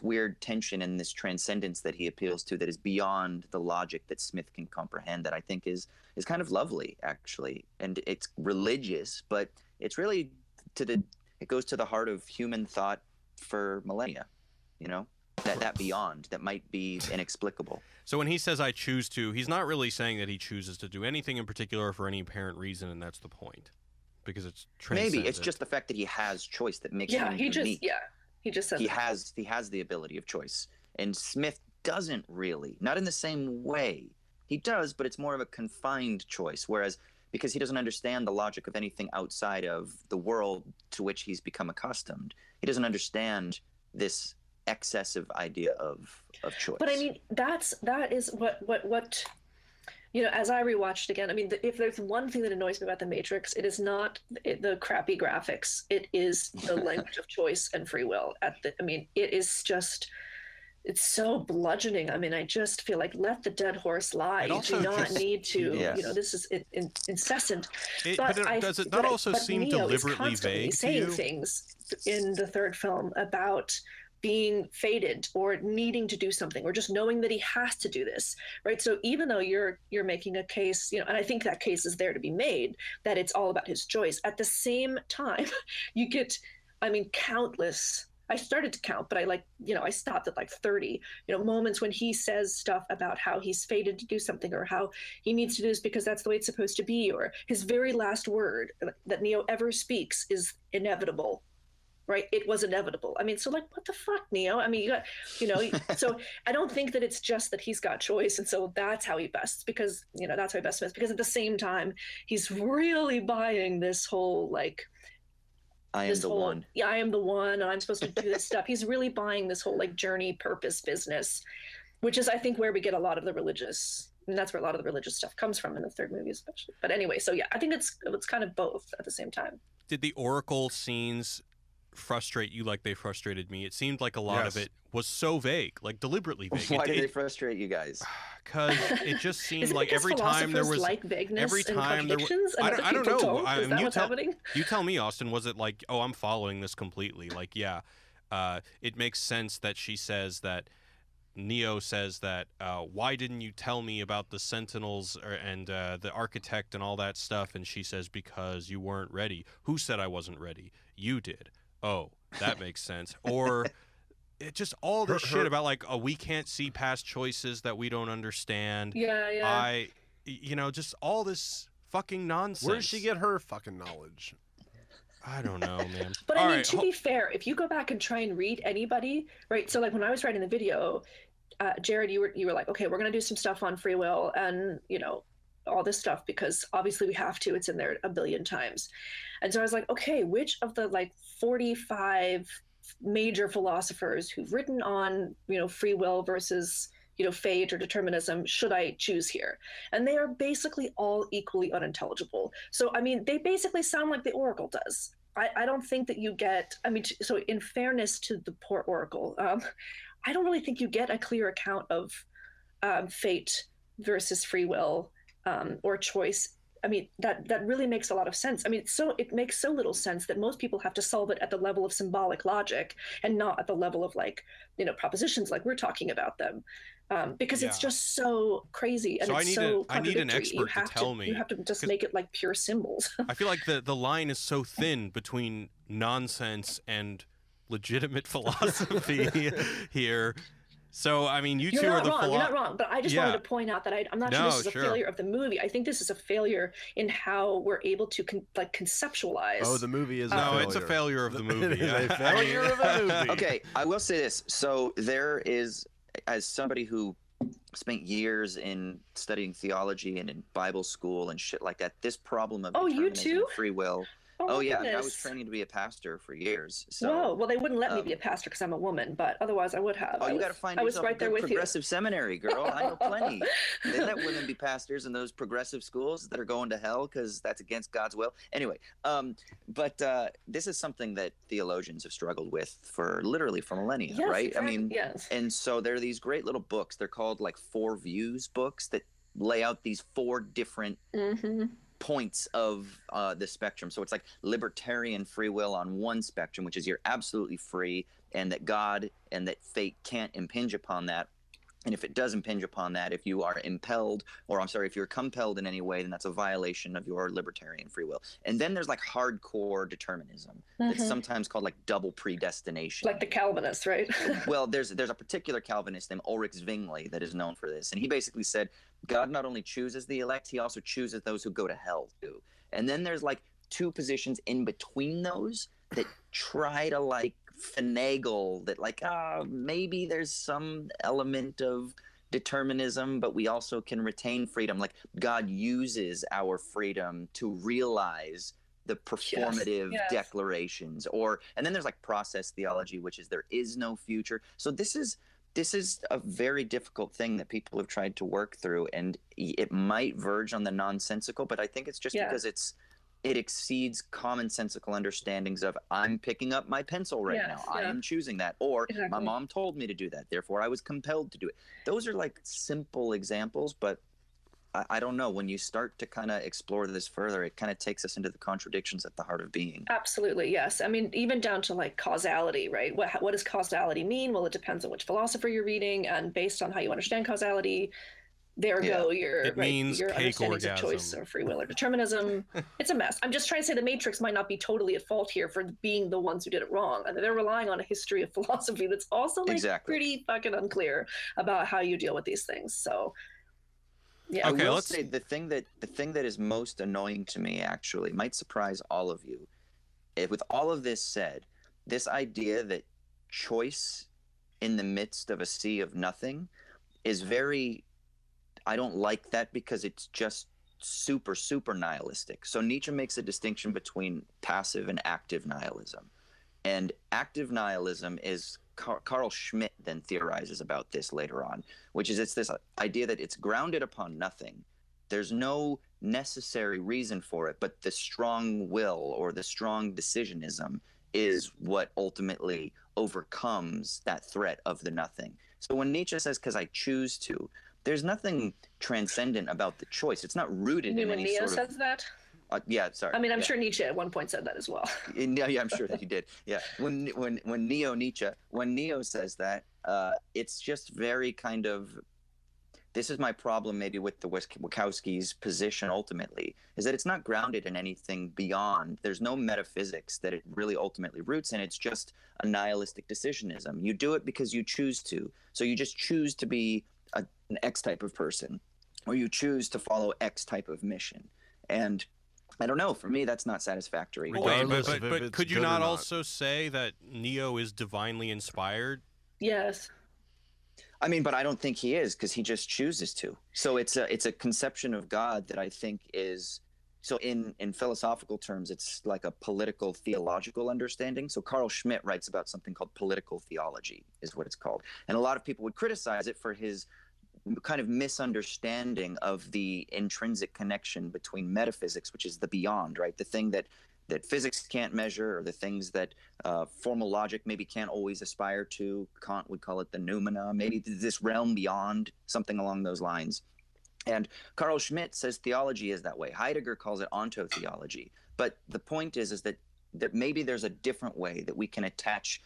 S4: weird tension and this transcendence that he appeals to that is beyond the logic that Smith can comprehend, that I think is kind of lovely, actually. And it's religious, but it's really it goes to the heart of human thought for millennia, that beyond that might be inexplicable.
S1: So when he says "I choose to," he's not really saying that he chooses to do anything in particular for any apparent reason, and that's the point, because it's transcendent.
S4: Maybe it's just the fact that he has choice that makes him unique.
S3: He just says
S4: he has the ability of choice, and Smith doesn't really, not in the same way. He does, but it's more of a confined choice, whereas because he doesn't understand the logic of anything outside of the world to which he's become accustomed, he doesn't understand this excessive idea of choice.
S3: But I mean, that is what you know, as I rewatched again, I mean, if there's one thing that annoys me about The Matrix, it is not the crappy graphics. It is the language of choice and free will. I mean, it is just, it's so bludgeoning. I mean, I just feel like let the dead horse lie. You do not need to, you know, this is incessant.
S1: Does it not also seem
S3: Neo
S1: deliberately
S3: is
S1: vague to
S3: saying
S1: you?
S3: things in the third film about being fated or needing to do something or just knowing that he has to do this, right? So even though you're making a case, you know, and I think that case is there to be made, that it's all about his choice, at the same time you get, I mean, countless, I started to count, but I stopped at like 30, you know, moments when he says stuff about how he's fated to do something or how he needs to do this because that's the way it's supposed to be, or his very last word that Neo ever speaks is inevitable. Right, it was inevitable. I mean, so like, what the fuck, Neo? I mean, you know. So I don't think that it's just that he's got choice, and so that's how he bests, because you know that's how he best bests. Because at the same time, he's really buying this whole like,
S4: I am the one.
S3: Yeah, I am the one, and I'm supposed to do this stuff. He's really buying this whole like journey purpose business, which is I think where we get a lot of the religious. And that's where a lot of the religious stuff comes from in the third movie, especially. But anyway, so yeah, I think it's kind of both at the same time.
S1: Did the Oracle scenes frustrate you like they frustrated me? It seemed like a lot of it was so vague, like deliberately vague.
S4: Why did they frustrate you guys?
S1: Because it just seemed like every time there was
S3: like vagueness,
S1: every time there was, I don't know. Is that what's happening? You tell me, Austin. Was it like, oh, I'm following this completely? Like, yeah, it makes sense that she says that. Neo says that, why didn't you tell me about the Sentinels and the Architect and all that stuff? And she says, because you weren't ready. Who said I wasn't ready? You did. Oh, that makes sense. Or it just all this shit about like, oh, we can't see past choices that we don't understand.
S3: Yeah.
S1: You know, just all this fucking nonsense.
S2: Where does she get her fucking knowledge?
S1: I don't know, man.
S3: But I mean, to be fair, if you go back and try and read anybody, right? So like when I was writing the video, Jared, you were like, okay, we're gonna do some stuff on free will and you know all this stuff because obviously we have to. It's in there a billion times, and so I was like, okay, which of the like 45 major philosophers who've written on you know free will versus you know fate or determinism should I choose here? And they are basically all equally unintelligible. So I mean, they basically sound like the Oracle does. I don't think that you get. I mean, so in fairness to the poor Oracle. I don't really think you get a clear account of fate versus free will or choice. I mean, that really makes a lot of sense. I mean, it makes so little sense that most people have to solve it at the level of symbolic logic and not at the level of like, you know, propositions like we're talking about them. Because it's just so crazy and
S1: so
S3: it's so
S1: I need an expert to tell me.
S3: You have to just make it like pure symbols.
S1: I feel like the line is so thin between nonsense and legitimate philosophy here. So I mean, you two are the
S3: You're not wrong, but I just wanted to point out that I'm not sure this is a failure of the movie. I think this is a failure in how we're able to conceptualize.
S2: Oh, the movie is a failure.
S1: It's a failure of the movie.
S2: A failure of a movie.
S4: Okay, I will say this. So there is, as somebody who spent years in studying theology and in Bible school and shit like that, this problem of determinism and free will. Oh yeah, I was training to be a pastor for years. So,
S3: whoa, well, they wouldn't let me be a pastor because I'm a woman, but otherwise I would have.
S4: Oh, you got to find yourself a good progressive seminary, girl. I know plenty. They let women be pastors in those progressive schools that are going to hell because that's against God's will. Anyway, but this is something that theologians have struggled with for millennia, right?
S3: Exactly.
S4: I mean,
S3: yes.
S4: And so there are these great little books. They're called like 4 Views books that lay out these 4 different points of the spectrum. So it's like libertarian free will on one spectrum, which is you're absolutely free and that God and that fate can't impinge upon that. And if it does impinge upon that, if you are impelled, or I'm sorry, if you're compelled in any way, then that's a violation of your libertarian free will. And then there's like hardcore determinism. It's sometimes called like double predestination.
S3: Like the Calvinists, right?
S4: Well, there's a particular Calvinist named Ulrich Zwingli that is known for this. And he basically said, God not only chooses the elect, he also chooses those who go to hell too. And then there's like 2 positions in between those that try to like finagle that like maybe there's some element of determinism, but we also can retain freedom. Like God uses our freedom to realize the performative
S3: Yes.
S4: declarations, and then there's like process theology, which is there is no future. So this is a very difficult thing that people have tried to work through, and it might verge on the nonsensical, but I think it's just because it exceeds commonsensical understandings of I'm picking up my pencil right now. I am choosing that. Or my mom told me to do that. Therefore, I was compelled to do it. Those are like simple examples, but I don't know. When you start to kind of explore this further, it kind of takes us into the contradictions at the heart of being.
S3: Absolutely, yes. I mean, even down to like causality, right? What does causality mean? Well, it depends on which philosopher you're reading, and based on how you understand causality, there go your your understandings of choice or free will or determinism. It's a mess. I'm just trying to say the Matrix might not be totally at fault here for being the ones who did it wrong. And they're relying on a history of philosophy that's also like pretty fucking unclear about how you deal with these things. So yeah.
S4: Okay, let's say the thing that is most annoying to me actually might surprise all of you. With all of this said, this idea that choice in the midst of a sea of nothing is very, I don't like that because it's just super, super nihilistic. So Nietzsche makes a distinction between passive and active nihilism. And active nihilism is, Carl Schmitt then theorizes about this later on, which is it's this idea that it's grounded upon nothing. There's no necessary reason for it, but the strong will or the strong decisionism is what ultimately overcomes that threat of the nothing. So when Nietzsche says, because I choose to, there's nothing transcendent about the choice. It's not rooted in any
S3: Neo
S4: sort of...
S3: says that?
S4: Yeah, sorry.
S3: I mean, I'm sure Nietzsche at one point said that as well.
S4: Yeah, I'm sure that he did. Yeah, when Neo says that, it's just very kind of... This is my problem maybe with the Wachowskis' position ultimately, is that it's not grounded in anything beyond. There's no metaphysics that it really ultimately roots in. It's just a nihilistic decisionism. You do it because you choose to. So you just choose to be an X type of person, or you choose to follow X type of mission. And I don't know. For me, that's not satisfactory.
S1: Wait, but could you not also say that Neo is divinely inspired?
S3: Yes.
S4: I mean, but I don't think he is, because he just chooses to. So it's a conception of God that I think is... So in philosophical terms, it's like a political theological understanding. So Carl Schmitt writes about something called political theology, is what it's called. And a lot of people would criticize it for his kind of misunderstanding of the intrinsic connection between metaphysics, which is the beyond, right? The thing that physics can't measure, or the things that formal logic maybe can't always aspire to. Kant would call it the noumena, maybe this realm beyond, something along those lines. And Carl Schmitt says theology is that way. Heidegger calls it ontotheology. But the point is that maybe there's a different way that we can attach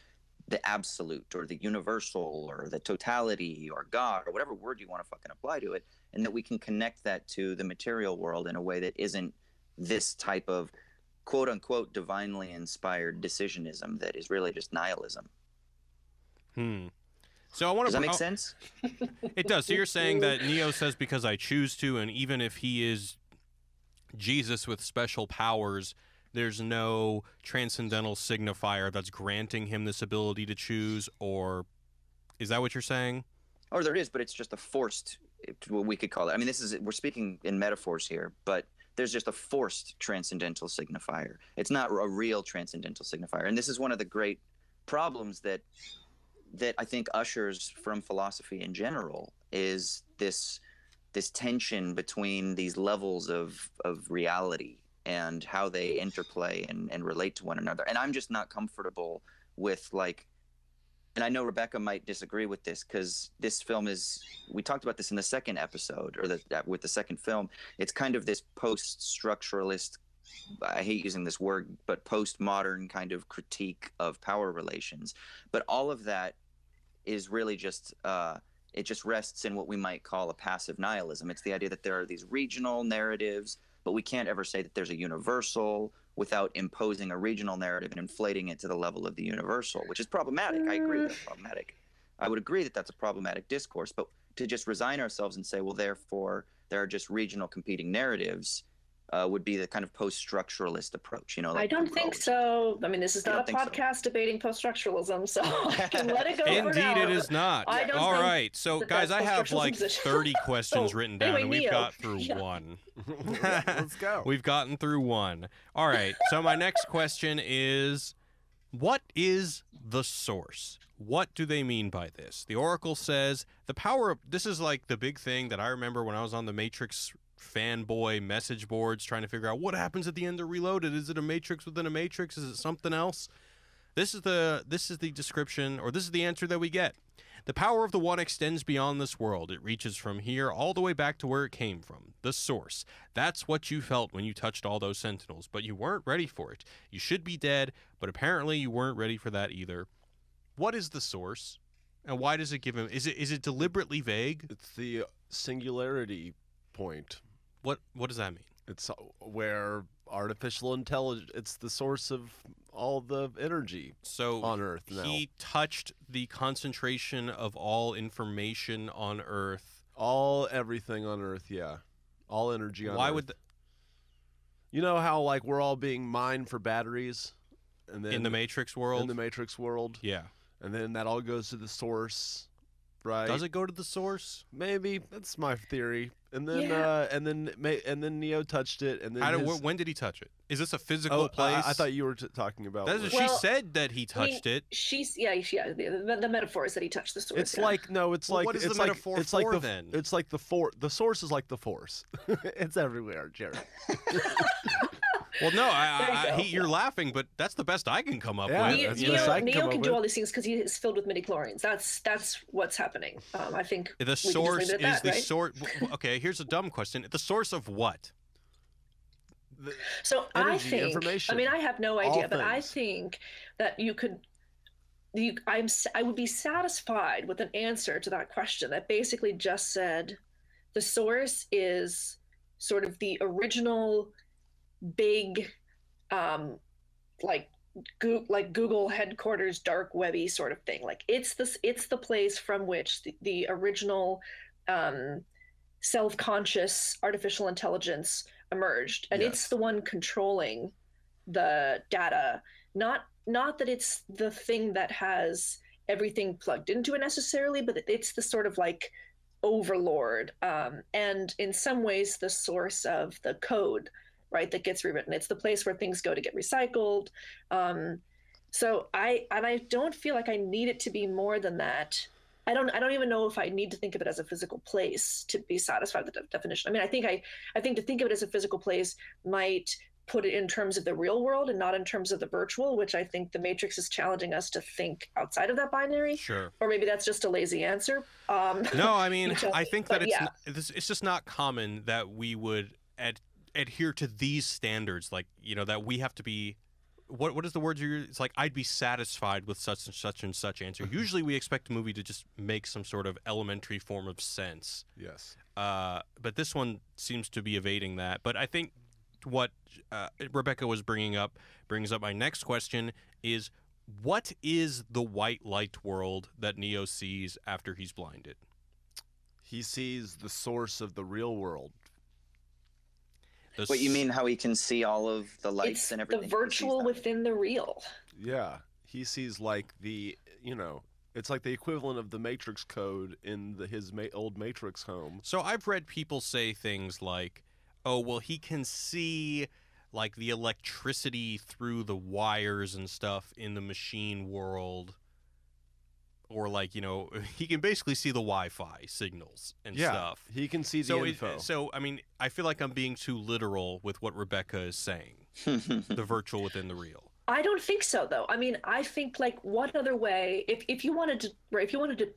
S4: the absolute or the universal or the totality or God or whatever word you want to fucking apply to it, and that we can connect that to the material world in a way that isn't this type of quote unquote divinely inspired decisionism that is really just nihilism.
S1: So I want to...
S4: Does that make sense?
S1: It does. So you're saying that Neo says because I choose to, and even if he is Jesus with special powers, there's no transcendental signifier that's granting him this ability to choose, or is that what you're saying?
S4: Or there is, but it's just a forced, what we could call it. I mean, we're speaking in metaphors here, but there's just a forced transcendental signifier. It's not a real transcendental signifier. And this is one of the great problems that I think ushers from philosophy in general, is this tension between these levels of reality and how they interplay and relate to one another. And I'm just not comfortable with, like, and I know Rebecca might disagree with this, because this film is, we talked about this in the second episode, or with the second film, it's kind of this post-structuralist, I hate using this word, but postmodern kind of critique of power relations. But all of that is really just, it just rests in what we might call a passive nihilism. It's the idea that there are these regional narratives, but we can't ever say that there's a universal without imposing a regional narrative and inflating it to the level of the universal, which is problematic. I agree that's problematic. I would agree that that's a problematic discourse, but to just resign ourselves and say, well, therefore, there are just regional competing narratives, would be the kind of post-structuralist approach. Like
S3: I don't think so. I mean, this is not a podcast debating post-structuralism, so I can let it go for now.
S1: Indeed, it is not.
S3: I don't
S1: All
S3: think
S1: right, so guys, I have like 30 questions written down, and we've got through one.
S2: Let's go.
S1: We've gotten through one. All right, so my next question is, what is the source? What do they mean by this? The Oracle says the power of... This is like the big thing that I remember when I was on the Matrix fanboy message boards trying to figure out what happens at the end of Reloaded. Is it a matrix within a matrix? Is it something else? This is the description, or this is the answer that we get. The power of the One extends beyond this world. It reaches from here all the way back to where it came from, the source. That's what you felt when you touched all those sentinels, but you weren't ready for it. You should be dead, but apparently you weren't ready for that either. What is the source, and why does it give him... Is it deliberately vague?
S2: It's the singularity point.
S1: What does that mean?
S2: It's where artificial intelligence, it's the source of all the energy on Earth now.
S1: He touched the concentration of all information on Earth.
S2: Everything on Earth, yeah. All energy on Earth.
S1: Why would...
S2: You know how, like, we're all being mined for batteries? And then
S1: in the Matrix world?
S2: In the Matrix world.
S1: Yeah.
S2: And then that all goes to the source, right?
S1: Does it go to the source?
S2: Maybe. That's my theory. And then and then Neo touched it, and then
S1: when did he touch it? Is this a physical place?
S2: I thought you were talking about.
S1: She said that he touched it.
S3: The metaphor is that he touched the source.
S2: It's like
S1: what is the metaphor for then?
S2: It's like the source is like the force. It's everywhere, Jared.
S3: Well,
S1: no, you're laughing, but that's the best I can come up with.
S3: Neo can do all these things because he is filled with midichlorians. That's what's happening. I think
S1: the source is the source. Okay, here's a dumb question: the source of what?
S3: So I think. I mean, I have no idea, but I think that you could. I would be satisfied with an answer to that question that basically just said, the source is sort of the original big like Google headquarters dark webby sort of thing. Like it's the place from which the original self-conscious artificial intelligence emerged, and it's the one controlling the data, not that it's the thing that has everything plugged into it necessarily, but it's the sort of like overlord, and in some ways the source of the code, right, that gets rewritten. It's the place where things go to get recycled. So I don't feel like I need it to be more than that. I don't even know if I need to think of it as a physical place to be satisfied with the definition. I mean, I think to think of it as a physical place might put it in terms of the real world and not in terms of the virtual, which I think the Matrix is challenging us to think outside of that binary.
S1: Sure.
S3: Or maybe that's just a lazy answer.
S1: No, I mean, I think that it's just not common that we would adhere to these standards, like, that we have to be, what is the word it's like, I'd be satisfied with such and such and such answer. Usually we expect a movie to just make some sort of elementary form of sense.
S2: Yes.
S1: But this one seems to be evading that. But I think what Rebecca was brings up my next question is, what is the white light world that Neo sees after he's blinded?
S2: He sees the source of the real world.
S4: What you mean, how he can see all of the lights and everything?
S3: The virtual within the real.
S2: Yeah. He sees like it's like the equivalent of the Matrix code in his old Matrix home.
S1: So I've read people say things like, oh, well, he can see like the electricity through the wires and stuff in the machine world. Or like, he can basically see the Wi-Fi signals and stuff.
S2: He can see the info.
S1: So, I mean, I feel like I'm being too literal with what Rebecca is saying. The virtual within the real.
S3: I don't think so, though. I mean, I think like what other way, if you wanted to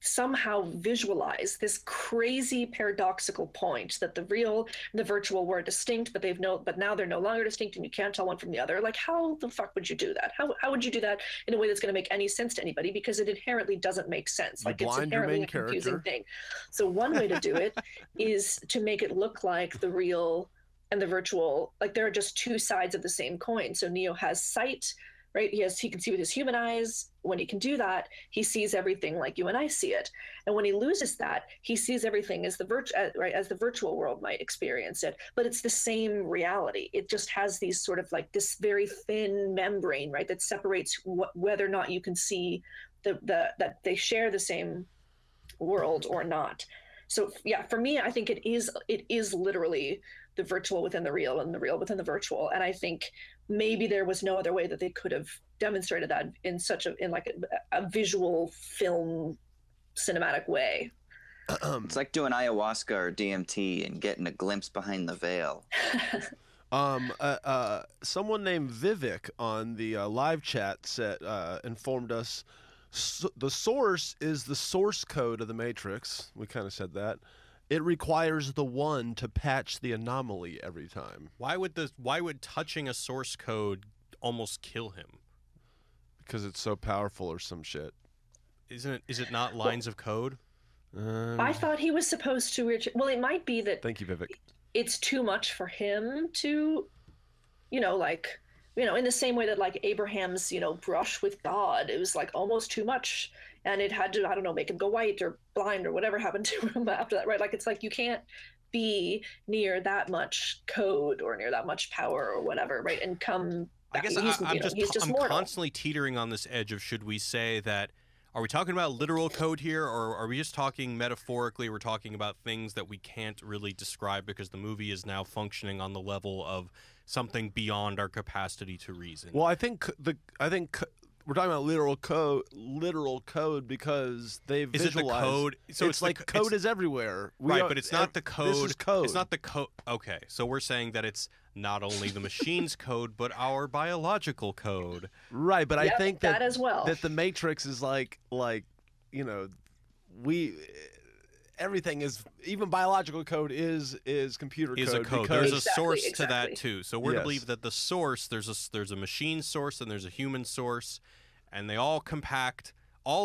S3: somehow visualize this crazy paradoxical point that the real and the virtual were distinct, but now they're no longer distinct and you can't tell one from the other. Like, how the fuck would you do that? How would you do that in a way that's going to make any sense to anybody? Because it inherently doesn't make sense. Like, it's inherently a confusing thing. So one way to do it is to make it look like the real and the virtual, like they're just two sides of the same coin. So Neo has sight right? He can see with his human eyes. When he can do that, he sees everything like you and I see it. And when he loses that, he sees everything as as the virtual world might experience it. But it's the same reality. It just has these sort of like this very thin membrane, right, that separates whether or not you can see that they share the same world or not. So yeah, for me, I think it is literally the virtual within the real and the real within the virtual. And I think maybe there was no other way that they could have demonstrated that in a visual film cinematic way.
S4: It's like doing ayahuasca or DMT and getting a glimpse behind the veil.
S2: Someone named Vivek on the live chat informed us the source is the source code of the Matrix. We kind of said that. It requires the one to patch the anomaly every time.
S1: Why would touching a source code almost kill him?
S2: Because it's so powerful or some shit.
S1: Is it not lines of code?
S3: I thought he was supposed to reach. Well, it might be that.
S2: Thank you, Vivek.
S3: It's too much for him to, in the same way that like Abraham's, brush with God, it was like almost too much, and it had to, I don't know, make him go white or blind or whatever happened to him after that, right? Like it's like you can't be near that much code or near that much power or whatever, right? And come.
S1: I guess I'm constantly teetering on this edge of, should we say that? Are we talking about literal code here, or are we just talking metaphorically? We're talking about things that we can't really describe because the movie is now functioning on the level of something beyond our capacity to reason.
S2: Well, I think we're talking about literal code because they've visualized.
S1: Is it the code? So
S2: it's like code is everywhere.
S1: But it's not the code.
S2: This is code.
S1: It's not the code. Okay, so we're saying that it's not only the machine's code, but our biological code.
S2: Right, but I think that
S3: as well.
S2: That the Matrix is everything is, even biological code is computer code.
S1: Is a code.
S2: Because
S1: there's a source to that too. So we're to believe that the source, there's a machine source and there's a human source, and they all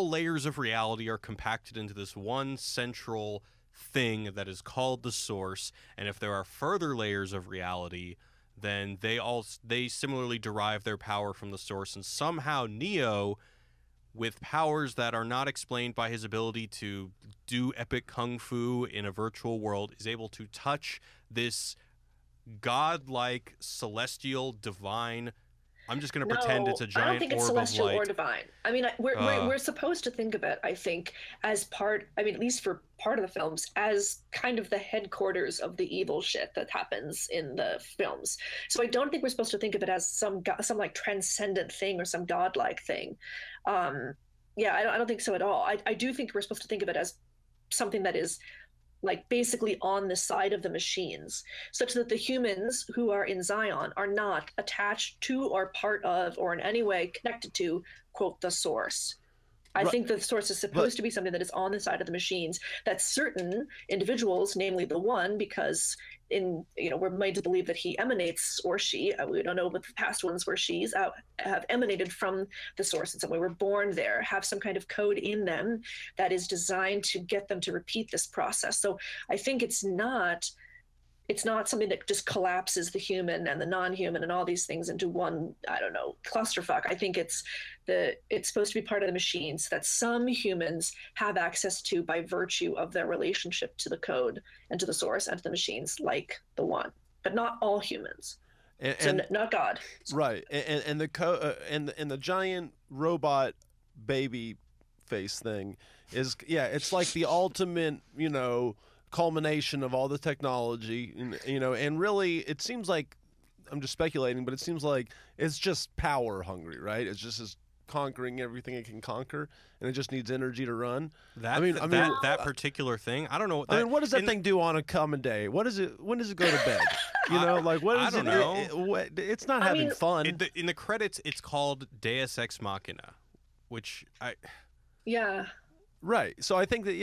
S1: layers of reality are compacted into this one central thing that is called the source. And if there are further layers of reality, then they similarly derive their power from the source, and somehow Neo, with powers that are not explained by his ability to do epic kung fu in a virtual world, is able to touch this godlike, celestial, divine. I'm just going to pretend it's a giant orb of light.
S3: I don't think it's celestial or divine. I mean, we're supposed to think of it, I think, as part, at least for part of the films, as kind of the headquarters of the evil shit that happens in the films. So I don't think we're supposed to think of it as some like transcendent thing or some godlike thing. I don't think so at all. I do think we're supposed to think of it as something that is like basically on the side of the machines, such that the humans who are in Zion are not attached to or part of or in any way connected to, quote, the source. I think the source is supposed to be something that is on the side of the machines, that certain individuals, namely the one, because we're made to believe that he emanates, or she, we don't know what the past ones where she's have emanated from the source in some way. We're born there, have some kind of code in them that is designed to get them to repeat this process. So I think it's not something that just collapses the human and the non-human and all these things into one, I don't know, clusterfuck. I think it's supposed to be part of the machines that some humans have access to by virtue of their relationship to the code and to the source and to the machines, like the one, but not all humans. Not God.
S2: Right. And the giant robot baby face thing is, it's like the ultimate, culmination of all the technology, and really it seems like, I'm just speculating, but it seems like it's just power hungry, right? It's just conquering everything it can conquer, and it just needs energy to run.
S1: That particular thing, I don't know.
S2: What does that thing do on a common day? When does it go to bed? What is it? I don't know. It's not having fun.
S1: In the credits, it's called Deus Ex Machina, which
S2: Yeah. Right. So I think that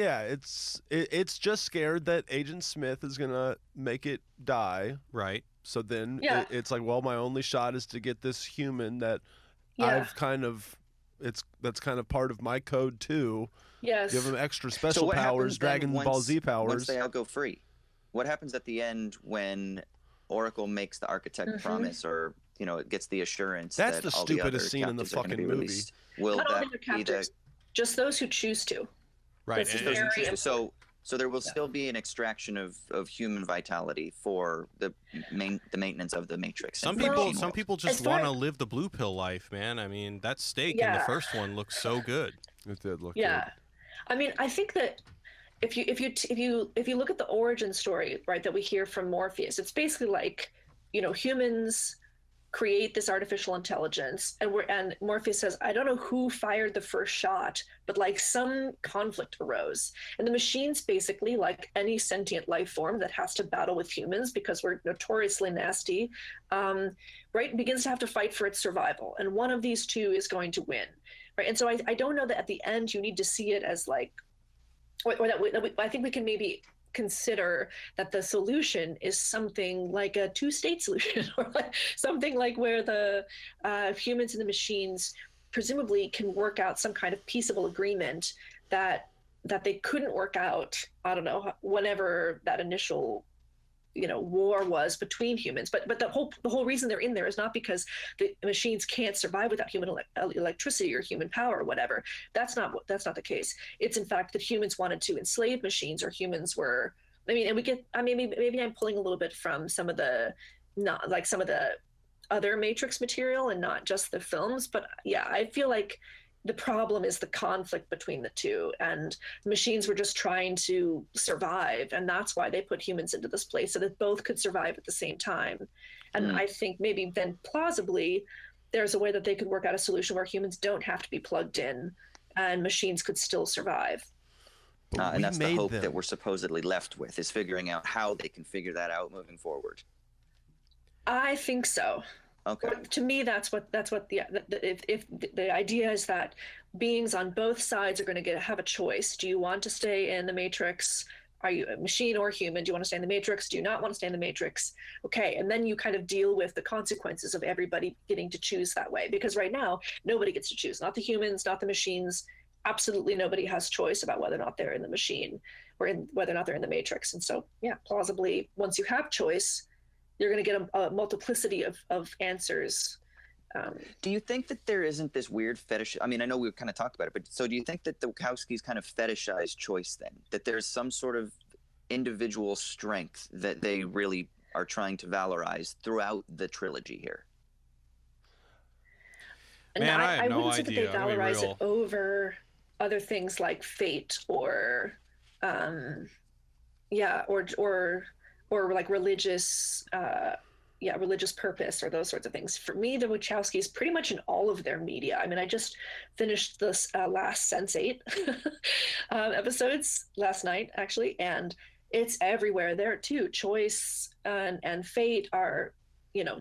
S2: it's just scared that Agent Smith is gonna make it die.
S1: Right.
S2: So then it's like, well, my only shot is to get this human that I've that's kind of part of my code too.
S3: Yes.
S2: Give him extra special powers, Dragon Ball Z powers.
S4: Once they all go free, what happens at the end when Oracle makes the architect promise, or you know, it gets the assurance
S2: That's
S4: that
S2: the
S4: all the other
S2: stupidest scene in the
S4: captives are gonna
S2: fucking
S4: be
S2: movie.
S4: released. Will
S3: Not all
S4: that
S3: the
S4: be the
S3: captors, just those who choose to.
S1: Right.
S3: This is
S1: And-
S3: very
S4: so there will still be an extraction of human vitality for the maintenance of the Matrix.
S1: Some
S4: and the
S1: people,
S4: machine
S1: some
S4: world.
S1: people just
S3: As far
S1: want to
S3: as-
S1: live the blue pill life, man. I mean, that steak in the
S3: Yeah.
S1: first one looks so good.
S2: It did look
S3: Yeah,
S2: good.
S3: I mean, I think that if you look at the origin story, right, that we hear from Morpheus, it's basically like, humans create this artificial intelligence, and Morpheus says, I don't know who fired the first shot, but like some conflict arose, and the machine's basically like any sentient life form that has to battle with humans because we're notoriously nasty, right, begins to have to fight for its survival, and one of these two is going to win, right? And so I don't know that at the end you need to see it as like, or I think we can maybe consider that the solution is something like a two-state solution, or like something like where the humans and the machines presumably can work out some kind of peaceable agreement that they couldn't work out, I don't know, whenever that initial war was between humans, but the whole reason they're in there is not because the machines can't survive without human electricity or human power or whatever. That's not the case. It's in fact that humans wanted to enslave machines, or humans were, and maybe I'm pulling a little bit from some of the other Matrix material and not just the films, but yeah, I feel like the problem is the conflict between the two, and machines were just trying to survive, and that's why they put humans into this place so that both could survive at the same time. And I think maybe then plausibly there's a way that they could work out a solution where humans don't have to be plugged in and machines could still survive.
S4: And that's the hope that we're supposedly left with, is figuring out how they can figure that out moving forward.
S3: I think so.
S4: Okay.
S3: To me, if the idea is that beings on both sides are going to have a choice. Do you want to stay in the Matrix? Are you a machine or human? Do you want to stay in the Matrix? Do you not want to stay in the Matrix? Okay, and then you kind of deal with the consequences of everybody getting to choose that way. Because right now, nobody gets to choose. Not the humans, not the machines. Absolutely nobody has choice about whether or not they're in the machine, or whether or not they're in the Matrix. And so, yeah, plausibly, once you have choice, you're going to get a multiplicity of answers.
S4: Do you think that there isn't this weird fetish? I mean, I know we kind of talked about it, but so do you think that the Wachowskis kind of fetishize choice then? That there's some sort of individual strength that they really are trying to valorize throughout the trilogy here?
S3: And
S1: Man, I have no
S3: wouldn't say that they
S1: idea. I'm gonna be
S3: valorize
S1: real.
S3: it over other things like fate or like religious religious purpose or those sorts of things. For me, the Wachowskis pretty much in all of their media. I mean, I just finished this last Sense8 episodes last night, actually, and it's everywhere there too. Choice and fate are,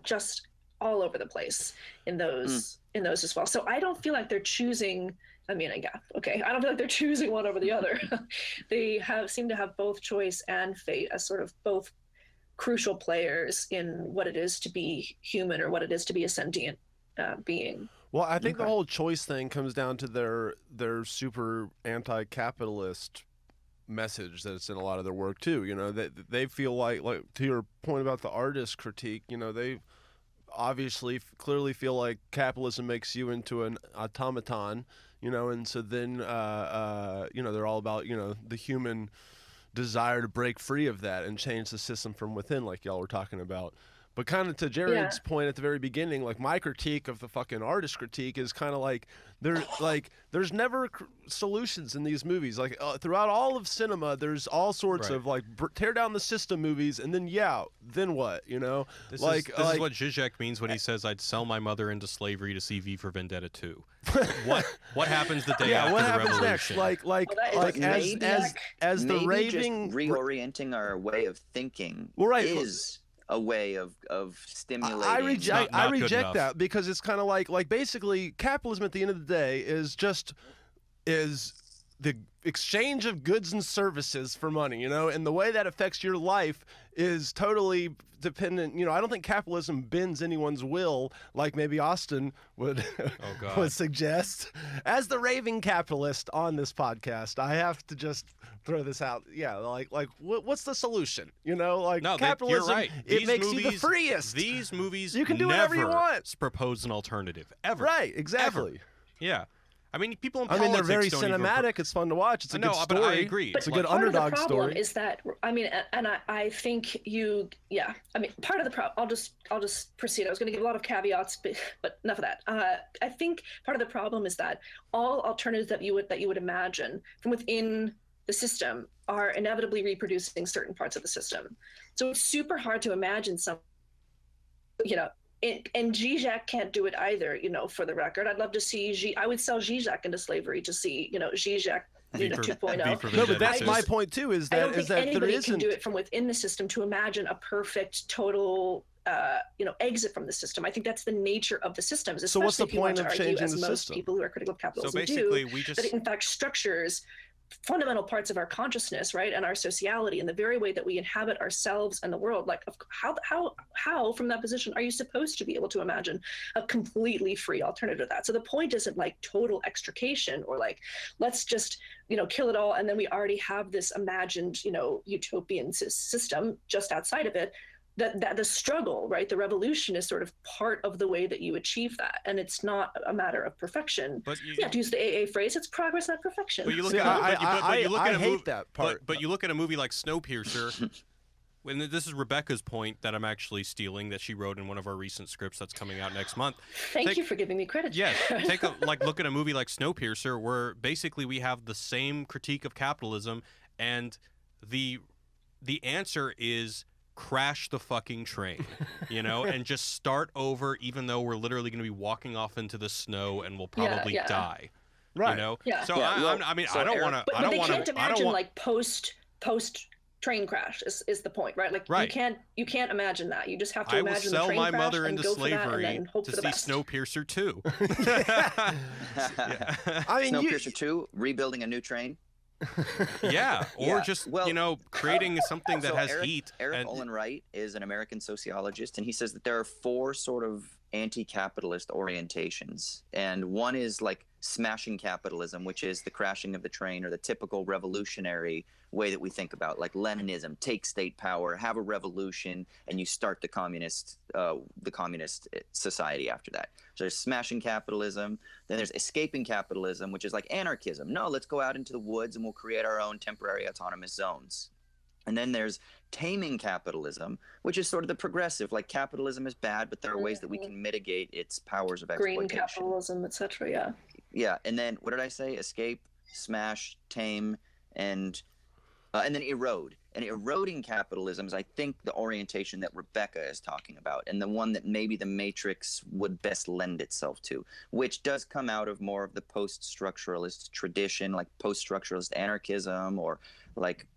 S3: just all over the place in those as well. So I don't feel like they're choosing. I mean, I don't feel like they're choosing one over the other. They seem to have both choice and fate as sort of both crucial players in what it is to be human, or what it is to be a sentient being.
S2: Well, I think the whole choice thing comes down to their super anti-capitalist message that's in a lot of their work too. They feel like to your point about the artist critique, they obviously clearly feel like capitalism makes you into an automaton, and so then they're all about the human desire to break free of that and change the system from within, like y'all were talking about. But kind of to Jared's point at the very beginning, like my critique of the fucking artist critique is kind of like there's never solutions in these movies. Like throughout all of cinema, there's all sorts of like tear down the system movies, and then then what?
S1: This is what Zizek means when he says, "I'd sell my mother into slavery to see V for Vendetta 2." What happens the day after
S2: what
S1: the
S2: happens
S1: revolution?
S2: next? As the raving
S4: just reorienting our way of thinking is a way of stimulating.
S2: I reject
S1: enough.
S2: that, because it's kind of like basically capitalism at the end of the day is the exchange of goods and services for money, and the way that affects your life is totally dependent. I don't think capitalism bends anyone's will like maybe Austin would would suggest. As the raving capitalist on this podcast, I have to just throw this out. Yeah, what's the solution? Capitalism,
S1: you're right.
S2: It makes you the freest.
S1: These movies,
S2: you can do whatever you want.
S1: Propose an alternative ever.
S2: Right, exactly.
S1: Ever. Yeah. I mean, people in politics
S2: they're very
S1: don't
S2: cinematic. It's fun to watch. It's a good story.
S1: But I agree.
S2: It's a good underdog story.
S3: Part of the problem is that, I think part of the problem. I'll just proceed. I was going to give a lot of caveats, but enough of that. I think part of the problem is that all alternatives that you would imagine from within the system are inevitably reproducing certain parts of the system. So it's super hard to imagine some, and Zizek can't do it either, for the record. I'd love to see I would sell Zizek into slavery to see, Zizek 2.0.
S2: No, but that's my point too, is that
S3: I don't think anybody
S2: there isn't...
S3: can do it from within the system to imagine a perfect, total, exit from the system. I think that's the nature of the systems.
S2: So what's the point
S3: of
S2: changing the system?
S3: Most people who are critical of capitalism
S1: so basically, we just...
S3: that it in fact structures fundamental parts of our consciousness, right, and our sociality, and the very way that we inhabit ourselves and the world. Like, how from that position are you supposed to be able to imagine a completely free alternative to that? So the point isn't like total extrication or like let's just kill it all and then we already have this imagined utopian system just outside of it. That the struggle, right, the revolution is sort of part of the way that you achieve that, and it's not a matter of perfection. But to use the AA phrase, it's progress, not perfection.
S1: But you look at
S2: that part.
S1: But you look at a movie like Snowpiercer. And this is Rebecca's point that I'm actually stealing, that she wrote in one of our recent scripts that's coming out next month.
S3: Thank you for giving me credit.
S1: Yes, look at a movie like Snowpiercer, where basically we have the same critique of capitalism, and the answer is crash the fucking train, and just start over, even though we're literally going to be walking off into the snow and we'll probably die.
S2: Right.
S3: Yeah.
S1: So I don't want to.
S3: But they can't imagine like post train crash is the point, right? Like you can't imagine that. You just have to imagine the train crash.
S1: I will sell my mother into
S3: slavery
S1: to see Snowpiercer 2.
S4: Snowpiercer 2, rebuilding a new train.
S1: Yeah, or creating something that has heat.
S4: Eric Olin Wright is an American sociologist, and he says that there are 4 sort of anti-capitalist orientations, and one is like smashing capitalism, which is the crashing of the train, or the typical revolutionary way that we think about, like Leninism: take state power, have a revolution, and you start the communist society after that. So there's smashing capitalism. Then there's escaping capitalism, which is like anarchism. No, let's go out into the woods and we'll create our own temporary autonomous zones. And then there's taming capitalism, which is sort of the progressive, like capitalism is bad, but there are ways that we can mitigate its powers of exploitation.
S3: Green capitalism, etc. Yeah.
S4: Yeah, and then what did I say? Escape, smash, tame, and then erode. And eroding capitalism is, I think, the orientation that Rebecca is talking about, and the one that maybe the Matrix would best lend itself to, which does come out of more of the post-structuralist tradition, like post-structuralist anarchism, or like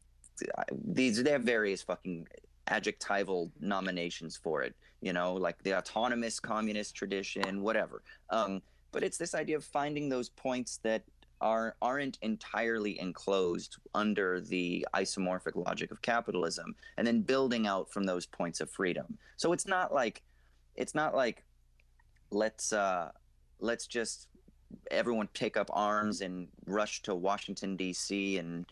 S4: they have various fucking adjectival nominations for it, like the autonomous communist tradition, whatever. But it's this idea of finding those points that aren't entirely enclosed under the isomorphic logic of capitalism, and then building out from those points of freedom. So it's not like let's just everyone take up arms and rush to Washington D.C. and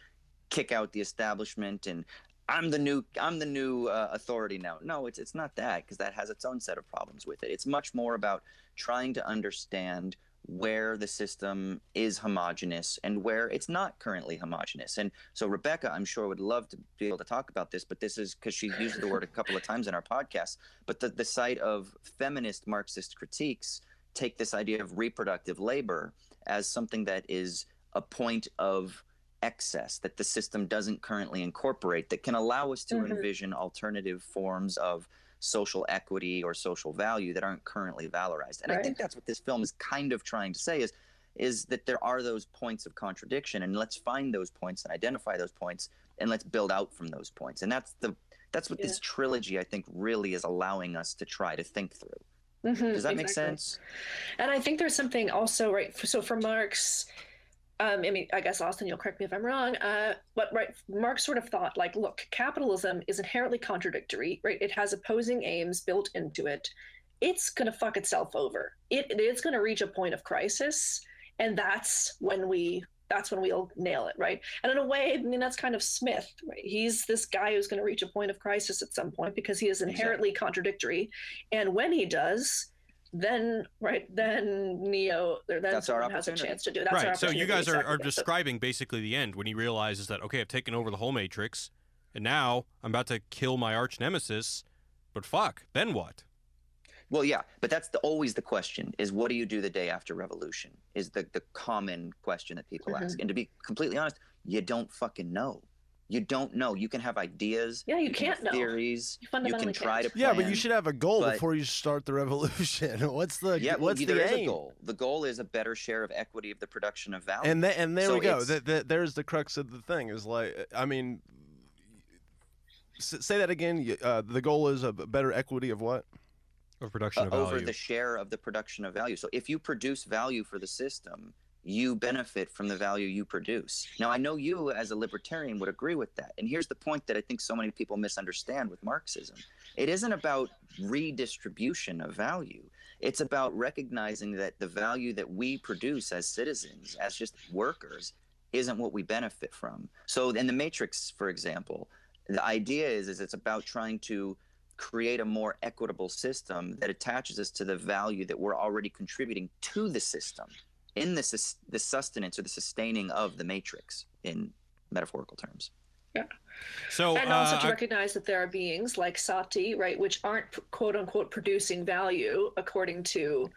S4: kick out the establishment and I'm the new authority now. No, it's not that, because that has its own set of problems with it. It's much more about trying to understand where the system is homogenous and where it's not currently homogenous. And so Rebecca, I'm sure, would love to be able to talk about this, but this is because she used the word a couple of times in our podcast. But the side of feminist Marxist critiques take this idea of reproductive labor as something that is a point of excess that the system doesn't currently incorporate, that can allow us to envision alternative forms of social equity or social value that aren't currently valorized. And I think that's what this film is kind of trying to say, is that there are those points of contradiction, and let's find those points and identify those points, and let's build out from those points. And that's what this trilogy, I think, really is allowing us to try to think through. Does that make sense?
S3: And I think there's something also, right? So for Marx, I mean, I guess Austin, you'll correct me if I'm wrong. But right, Marx sort of thought like, look, capitalism is inherently contradictory, right? It has opposing aims built into it. It's gonna fuck itself over. It's gonna reach a point of crisis, and that's when we'll nail it, right? And in a way, I mean, that's kind of Smith, right? He's this guy who's going to reach a point of crisis at some point because he is inherently contradictory, and when he does, then Neo, then someone has a chance to do it. That's
S1: right. So you guys are
S3: exactly.
S1: describing basically the end when he realizes that, okay, I've taken over the whole Matrix, and now I'm about to kill my arch nemesis, but fuck, then what?
S4: Well, yeah, but that's always the question, is what do you do the day after revolution, is the common question that people ask. And to be completely honest, you don't fucking know. You don't know. You can have ideas.
S3: Yeah, you can't know.
S4: Theories. You can try to plan.
S2: Yeah, but you should have a goal before you start the revolution. What's the
S4: there is
S2: aim?
S4: A goal. The goal is a better share of equity of the production of value.
S2: And there so we go. There's the crux of the thing. Is like, I mean, say that again. The goal is a better equity of what?
S1: Of production of value.
S4: Over the share of the production of value. So if you produce value for the system, you benefit from the value you produce. Now, I know you as a libertarian would agree with that. And here's the point that I think so many people misunderstand with Marxism. It isn't about redistribution of value. It's about recognizing that the value that we produce as citizens, as just workers, isn't what we benefit from. So in the Matrix, for example, the idea is it's about trying to create a more equitable system that attaches us to the value that we're already contributing to the system in the sustenance or the sustaining of the matrix in metaphorical terms.
S3: Yeah.
S1: So,
S3: and also to recognize that there are beings like Sati, right, which aren't quote unquote producing value according to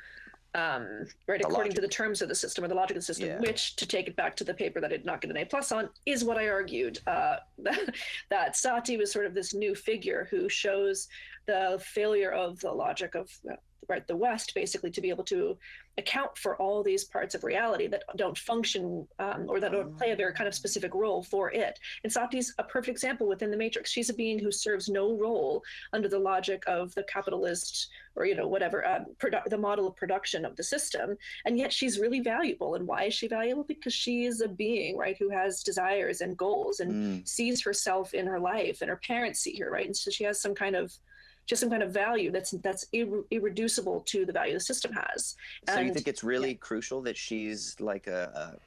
S3: according to the terms of the system or the logic of the system, which, to take it back to the paper that I did not get an A+ on, is what I argued, that Sati was sort of this new figure who shows the failure of the logic of the West, basically, to be able to account for all these parts of reality that don't function or that don't play a very kind of specific role for it. And Sati's a perfect example within the Matrix. She's a being who serves no role under the logic of the capitalist or, whatever, the model of production of the system. And yet she's really valuable. And why is she valuable? Because she is a being, right, who has desires and goals and sees herself in her life, and her parents see her, right? And so she has some kind of value that's irreducible to the value the system has.
S4: So you think it's really crucial that she's like a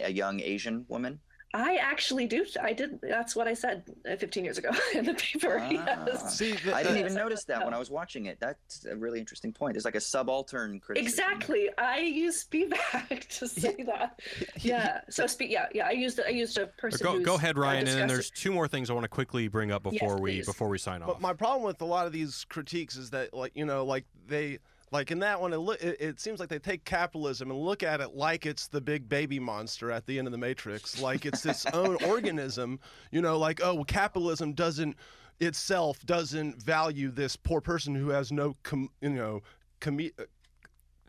S4: young Asian woman?
S3: I actually do. I did. That's what I said 15 years ago in the paper. Yes.
S4: See, I didn't even notice that when I was watching it. That's a really interesting point. There's like a subaltern criticism.
S3: Exactly. I used Spivak to say that. Yeah. So I used a person.
S1: Go ahead, Ryan. And then there's two more things I want to quickly bring up before we sign off.
S2: But my problem with a lot of these critiques is that, like in that one, it seems like they take capitalism and look at it like it's the big baby monster at the end of the Matrix, like it's its own organism, like, oh, capitalism doesn't value this poor person who has no,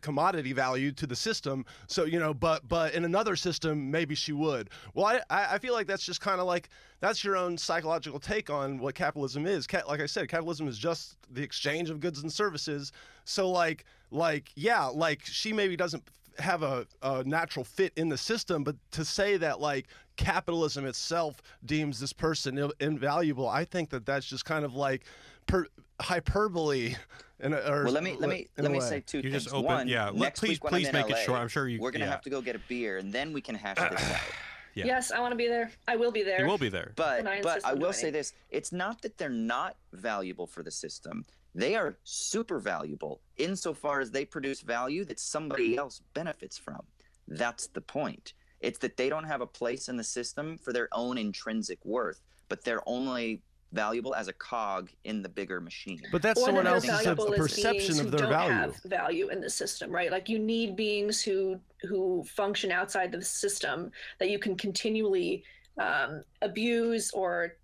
S2: commodity value to the system. So, but in another system, maybe she would. Well, I feel like that's just kind of like, that's your own psychological take on what capitalism is. Like I said, capitalism is just the exchange of goods and services. So she maybe doesn't have a natural fit in the system, but to say that like capitalism itself deems this person invaluable, I think that's just kind of like hyperbole.
S4: Well, let me say two things.
S1: Just open,
S4: one,
S1: please make it short. I'm sure
S4: we're gonna have to go get a beer, and then we can hash this out.
S1: Yeah.
S3: Yes, I want to be there. I will be there.
S1: You will be there.
S4: But I will say this: it's not that they're not valuable for the system. They are super valuable insofar as they produce value that somebody else benefits from. That's the point. It's that they don't have a place in the system for their own intrinsic worth, but they're only valuable as a cog in the bigger machine.
S2: But that's someone else's perception of their value.
S3: Have value in the system, right? Like you need beings who function outside the system that you can continually abuse or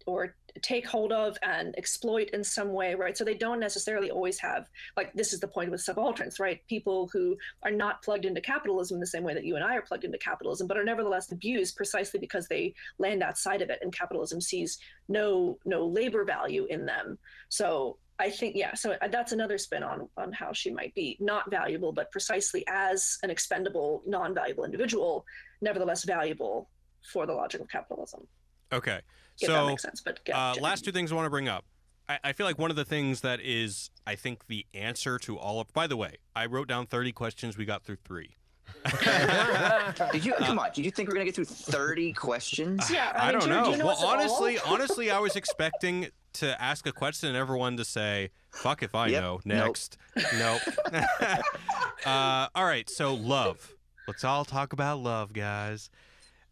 S3: take hold of and exploit in some way, right? So they don't necessarily always have, like, this is the point with subalterns, right? People who are not plugged into capitalism in the same way that you and I are plugged into capitalism, but are nevertheless abused precisely because they land outside of it, and capitalism sees no labor value in them. So I think, yeah, so that's another spin on how she might be not valuable, but precisely as an expendable, non-valuable individual, nevertheless valuable for the logic of capitalism.
S1: Okay,
S3: If
S1: so
S3: that makes sense. But
S1: last two things I want to bring up. I feel like one of the things that is, I think, the answer to all of. By the way, I wrote down 30 questions. We got through 3.
S4: Did you come on? Did you think we were gonna get through 30 questions?
S3: Yeah,
S1: I don't know.
S3: Do you know
S1: Well,
S3: us
S1: honestly, I was expecting to ask a question and everyone to say, "Fuck if I know." Next, nope. All right, so love. Let's all talk about love, guys.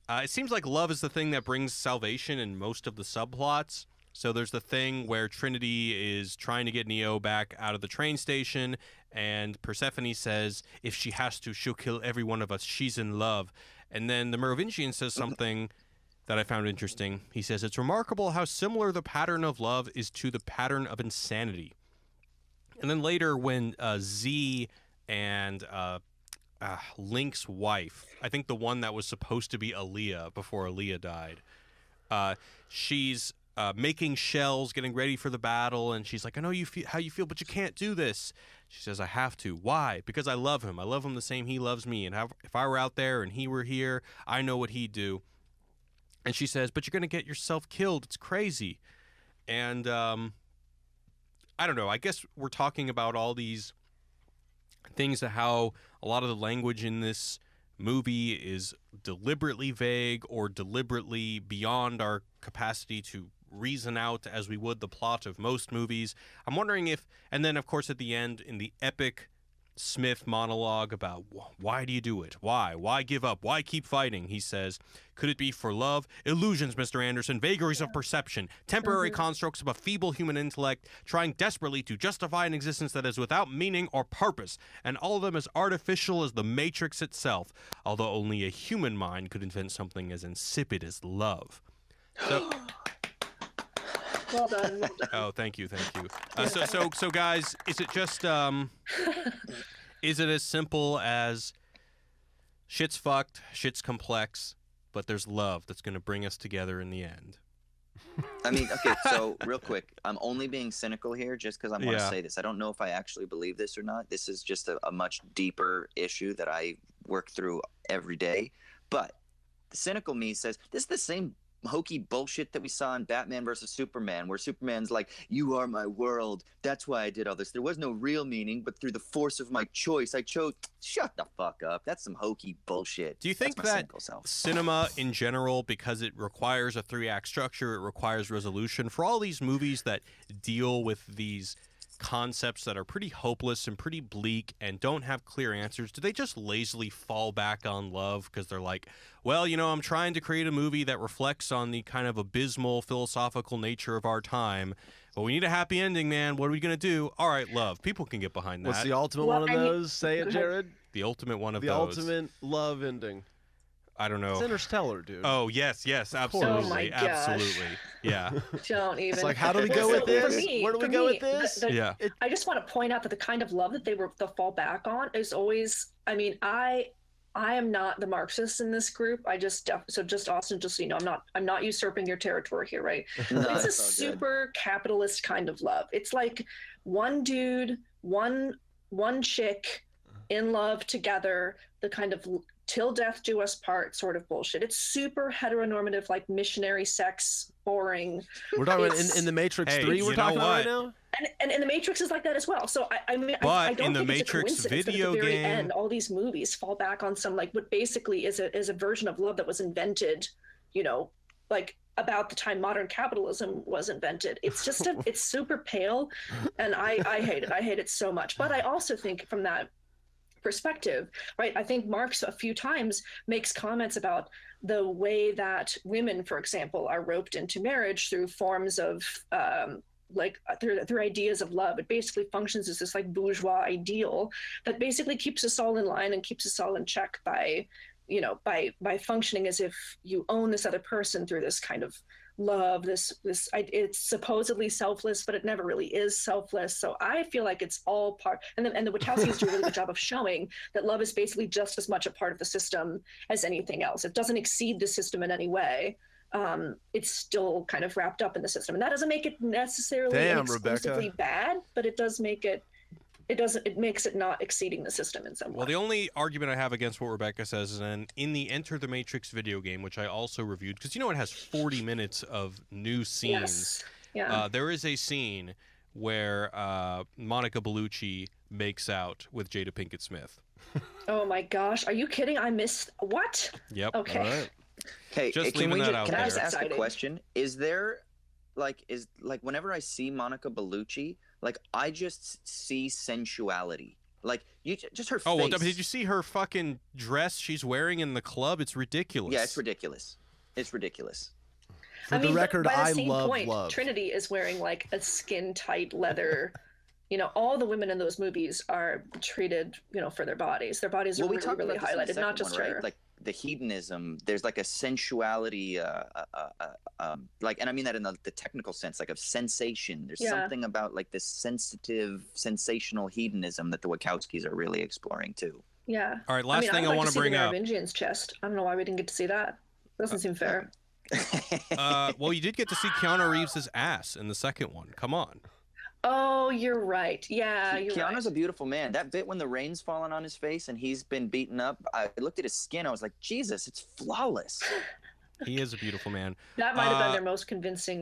S1: It seems like love is the thing that brings salvation in most of the subplots. So there's the thing where Trinity is trying to get Neo back out of the train station, and Persephone says, if she has to, she'll kill every one of us. She's in love. And then the Merovingian says something that I found interesting. He says, it's remarkable how similar the pattern of love is to the pattern of insanity. And then later when Z and Link's wife, I think the one that was supposed to be Aaliyah before Aaliyah died, she's making shells, getting ready for the battle, and she's like, I know how you feel, but you can't do this. She says, I have to. Why? Because I love him. I love him the same he loves me, and if I were out there and he were here, I know what he'd do. And she says, but you're going to get yourself killed. It's crazy. And I don't know. I guess we're talking about all these things, to how a lot of the language in this movie is deliberately vague or deliberately beyond our capacity to reason out as we would the plot of most movies. I'm wondering if, and then of course at the end in the epic Smith monologue about why do you do it? Why give up? Why keep fighting? He says, could it be for love? Illusions, Mr. Anderson, vagaries of perception, temporary constructs of a feeble human intellect, trying desperately to justify an existence that is without meaning or purpose, and all of them as artificial as the Matrix itself, although only a human mind could invent something as insipid as love. So,
S3: Well done.
S1: oh, thank you. So guys, is it just is it as simple as shit's fucked, shit's complex, but there's love that's going to bring us together in the end?
S4: I mean, okay, so real quick, I'm only being cynical here just because I want to say this. I don't know if I actually believe this or not. This is just a much deeper issue that I work through every day. But the cynical me says this is the same hokey bullshit that we saw in Batman versus Superman, where Superman's like, you are my world, that's why I did all this. There was no real meaning, but through the force of my choice, I chose. Shut the fuck up. That's some hokey bullshit.
S1: Do you think that cinema in general, because it requires a 3-act structure, it requires resolution, for all these movies that deal with these concepts that are pretty hopeless and pretty bleak and don't have clear answers, do they just lazily fall back on love because they're like, well, you know, I'm trying to create a movie that reflects on the kind of abysmal philosophical nature of our time, but we need a happy ending, man. What are we going to do? All right, love. People can get behind that.
S2: What's the ultimate one of those? Say it, Jared.
S1: The ultimate one of
S2: The
S1: those.
S2: ultimate love ending.
S1: I don't know.
S2: It's Interstellar, dude.
S1: Oh, yes, absolutely.
S3: Oh my gosh.
S1: Absolutely. Yeah.
S3: Don't even.
S2: It's like, how do we go with this? Where do we go with this?
S1: Yeah.
S3: I just want to point out that the kind of love that they'll fall back on is always, I mean, I am not the Marxist in this group. So just Austin, just so you know, I'm not usurping your territory here, right?
S4: No,
S3: it's a super capitalist kind of love. It's like one dude, one chick in love together, the kind of till death do us part sort of bullshit. It's super heteronormative, like missionary sex, boring.
S2: We're talking about in the Matrix 3 we're talking about right now?
S3: And the Matrix is like that as well. So I mean, I don't
S1: in the
S3: think
S1: Matrix
S3: it's a coincidence
S1: video
S3: that at the very
S1: game,
S3: end, all these movies fall back on some like what basically is a version of love that was invented, you know, like about the time modern capitalism was invented. It's just it's super pale, and I hate it. I hate it so much. But I also think from that perspective, right? I think Marx a few times makes comments about the way that women, for example, are roped into marriage through forms of through ideas of love. It basically functions as this like bourgeois ideal that basically keeps us all in line and keeps us all in check by, you know, by functioning as if you own this other person through this kind of love, it's supposedly selfless, but it never really is selfless. So I feel like it's all part, and the Wachowskis do a really good job of showing that love is basically just as much a part of the system as anything else. It doesn't exceed the system in any way. it's still kind of wrapped up in the system, and that doesn't make it necessarily
S2: Damn,
S3: exclusively
S2: Rebecca.
S3: bad, but it does make it. It makes it not exceeding the system in some way.
S1: Well, the only argument I have against what Rebecca says is in the Enter the Matrix video game, which I also reviewed, because it has 40 minutes of new scenes.
S3: Yes. Yeah.
S1: There is a scene where Monica Bellucci makes out with Jada Pinkett Smith.
S3: Oh my gosh, are you kidding? I missed what?
S1: Yep.
S3: Okay.
S2: All right.
S4: Hey,
S1: Just
S4: can
S1: leaving that out
S4: can I just
S1: there.
S4: ask
S3: Exciting.
S4: a question? Is there whenever I see Monica Bellucci, I just see sensuality. Just her face.
S1: Oh, well, did you see her fucking dress she's wearing in the club? It's ridiculous.
S4: Yeah, it's ridiculous. It's ridiculous.
S2: For the record,
S3: by the
S2: I
S3: same
S2: love
S3: point,
S2: love.
S3: Trinity is wearing like a skin tight leather. All the women in those movies are treated, for their bodies. Their bodies are
S4: we
S3: really,
S4: talked
S3: really
S4: about this in the
S3: highlighted, not
S4: second
S3: just
S4: one,
S3: her.
S4: right? Like the hedonism. There's like a sensuality, and I mean that in the technical sense, like of sensation. There's something about like this sensitive, sensational hedonism that the Wachowskis are really exploring too.
S3: Yeah.
S1: All right, last thing I want to bring up.
S3: Merovingian's chest. I don't know why we didn't get to see that. Doesn't seem fair.
S1: Well, you did get to see Keanu Reeves' ass in the second one. Come on.
S3: Oh, you're right. Yeah, you're
S4: Keanu's
S3: right.
S4: a beautiful man. That bit when the rain's falling on his face and he's been beaten up, I looked at his skin. I was like, Jesus, it's flawless.
S1: He is a beautiful man.
S3: That might have been their most convincing.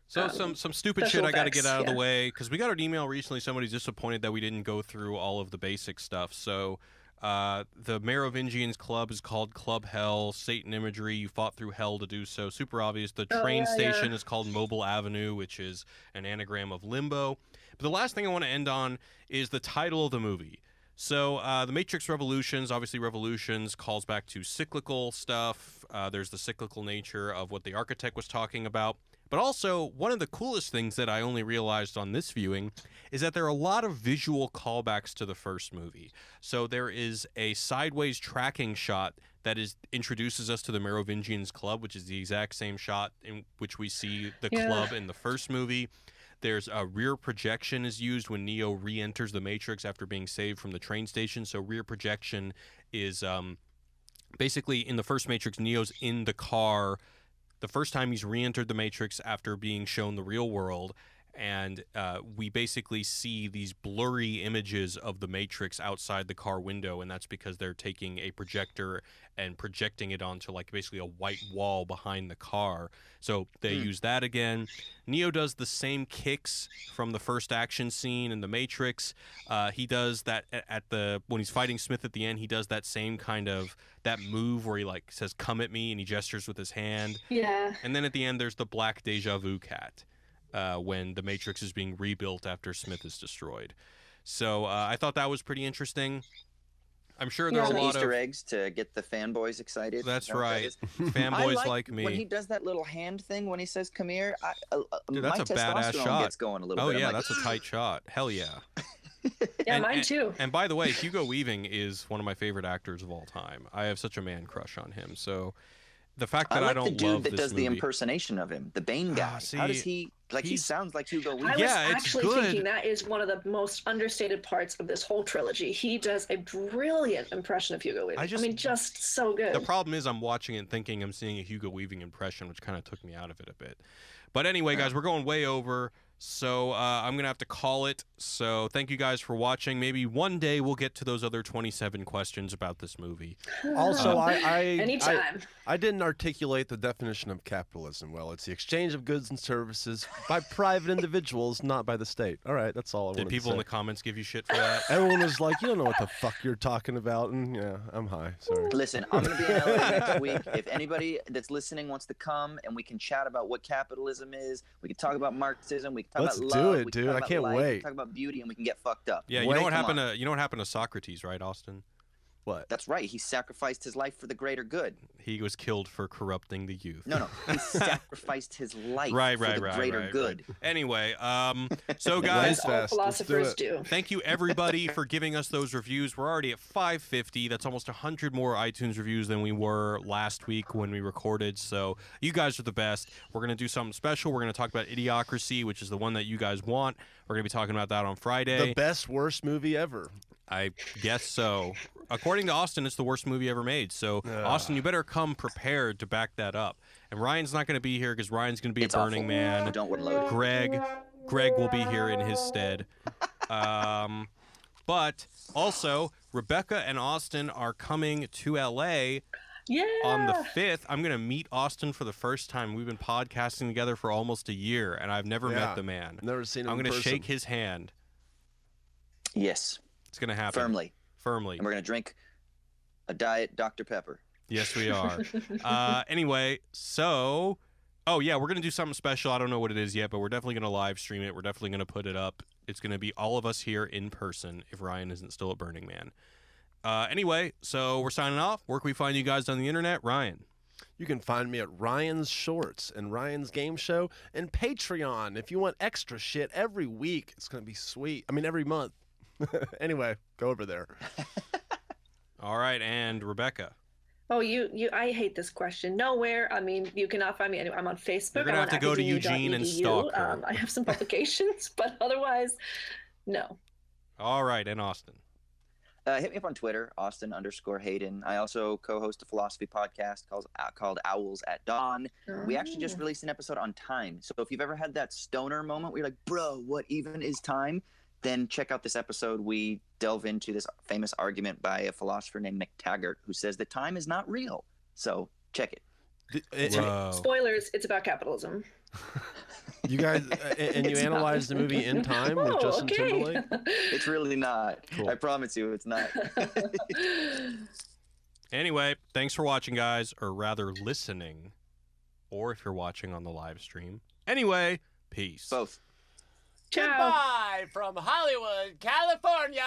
S1: So some stupid shit
S3: special
S1: I got to get
S3: effects,
S1: out of the
S3: yeah.
S1: way, because we got an email recently. Somebody's disappointed that we didn't go through all of the basic stuff. So the Merovingians Club is called Club Hell. Satan imagery, you fought through hell to do so. Super obvious. The train station is called Mobile Avenue, which is an anagram of limbo. But the last thing I want to end on is the title of the movie. So the Matrix Revolutions, obviously Revolutions calls back to cyclical stuff. There's the cyclical nature of what the architect was talking about. But also, one of the coolest things that I only realized on this viewing is that there are a lot of visual callbacks to the first movie. So there is a sideways tracking shot that introduces us to the Merovingians Club, which is the exact same shot in which we see the club in the first movie. There's a rear projection is used when Neo re-enters the Matrix after being saved from the train station. So rear projection is basically in the first Matrix, Neo's in the car the first time he's re-entered the Matrix after being shown the real world, and we basically see these blurry images of the Matrix outside the car window, and that's because they're taking a projector and projecting it onto like basically a white wall behind the car. So they use that again. Neo does the same kicks from the first action scene in the Matrix. He does that when he's fighting Smith at the end. He does that same kind of that move where he like says "come at me" and he gestures with his hand.
S3: Yeah.
S1: And then at the end, there's the black deja vu cat when the Matrix is being rebuilt after Smith is destroyed. So I thought that was pretty interesting. I'm sure there are a lot
S4: Easter
S1: of
S4: eggs to get the fanboys excited.
S1: That's
S4: You know what that
S1: right.
S4: is?
S1: Fanboys
S4: I
S1: like me.
S4: When he does that little hand thing when he says "come here,"
S1: Dude,
S4: my
S1: that's a badass
S4: testosterone
S1: shot.
S4: gets going a little
S1: Oh
S4: bit. I'm
S1: yeah,
S4: like,
S1: that's a tight shot. Hell yeah.
S3: Yeah, mine too.
S1: And by the way, Hugo Weaving is one of my favorite actors of all time. I have such a man crush on him. So the fact that
S4: I like
S1: don't
S4: the dude
S1: love
S4: that
S1: this
S4: does the
S1: movie-
S4: impersonation of him, the Bane guy.
S1: see,
S4: How does he he
S1: he's-
S4: sounds like Hugo
S3: I
S4: Weaving?
S3: was
S1: Yeah, it's
S3: actually
S1: good.
S3: thinking that is one of the most understated parts of this whole trilogy. He does a brilliant impression of Hugo Weaving. I mean, just so good.
S1: The problem is I'm watching it thinking I'm seeing a Hugo Weaving impression, which kind of took me out of it a bit. But anyway, guys, we're going way over. So I'm going to have to call it. So thank you guys for watching. Maybe one day we'll get to those other 27 questions about this movie.
S2: Also,
S3: Anytime.
S2: I didn't articulate the definition of capitalism well. It's the exchange of goods and services by private individuals, not by the state. All right, that's all I wanted
S1: Did people
S2: to
S1: in
S2: say.
S1: the comments give you shit for that?
S2: Everyone was like, you don't know what the fuck you're talking about. And yeah, I'm high. Sorry.
S4: Listen, I'm going to be in LA next week. If anybody that's listening wants to come and we can chat about what capitalism is, we can talk about Marxism, we can talk
S2: Let's
S4: about
S2: do
S4: love,
S2: it,
S4: we can
S2: dude.
S4: talk
S2: I
S4: about
S2: can't
S4: life, we
S2: wait.
S4: can talk about beauty, and we can get fucked up.
S1: Yeah, you
S2: Wait,
S1: know what
S4: come
S1: happened
S4: on.
S1: to Socrates, right, Austin?
S2: What?
S4: That's right. He sacrificed his life for the greater good.
S1: He was killed for corrupting the youth.
S4: No, he sacrificed his life
S1: Right,
S4: for the greater
S1: right.
S4: good.
S1: Anyway, so
S2: Nice
S1: guys,
S3: As all
S2: fast. Let's do
S3: philosophers
S2: it.
S3: do.
S1: thank you everybody for giving us those reviews. We're already at 550. That's almost 100 more iTunes reviews than we were last week when we recorded. So you guys are the best. We're going to do something special. We're going to talk about Idiocracy, which is the one that you guys want. We're going to be talking about that on Friday.
S2: The best, worst movie ever.
S1: I guess so. according to Austin, it's the worst movie ever made. So, Austin, you better come prepared to back that up. And Ryan's not going to be here because Ryan's going to be at Burning Man.
S4: Don't load it.
S1: Greg will be here in his stead. But also, Rebecca and Austin are coming to LA.
S3: Yeah.
S1: On the 5th, I'm going to meet Austin for the first time. We've been podcasting together for almost a year, and I've never met the man.
S2: Never seen him
S1: I'm
S2: in
S1: going to
S2: person.
S1: shake his hand.
S4: Yes.
S1: It's going to happen.
S4: Firmly. And we're going to drink a Diet Dr. Pepper.
S1: Yes, we are. Anyway, so... Oh, yeah, we're going to do something special. I don't know what it is yet, but we're definitely going to live stream it. We're definitely going to put it up. It's going to be all of us here in person if Ryan isn't still at Burning Man. Anyway, so we're signing off. Where can we find you guys on the internet? Ryan.
S2: You can find me at Ryan's Shorts and Ryan's Game Show and Patreon. If you want extra shit every week, it's going to be sweet. I mean, every month. Anyway, go over there.
S1: All right, and Rebecca.
S3: Oh, I hate this question. Nowhere. I mean, you cannot find me anywhere. I'm on Facebook.
S1: You're going to have to go to Eugene and stalk her.
S3: I have some publications, but otherwise, no.
S1: All right, and Austin.
S4: Hit me up on Twitter, Austin_Hayden. I also co-host a philosophy podcast called Owls at Dawn. We actually just released an episode on time. So if you've ever had that stoner moment where you're like, bro, what even is time? Then check out this episode. We delve into this famous argument by a philosopher named McTaggart who says that time is not real. So check it.
S3: Spoilers, it's about capitalism.
S2: You guys, and you analyzed the movie In Time with Justin Timberlake?
S4: It's really not. Cool. I promise you it's not.
S1: Anyway, thanks for watching, guys, or rather listening, or if you're watching on the live stream. Anyway, peace.
S4: Both.
S3: Ciao.
S5: Goodbye from Hollywood, California.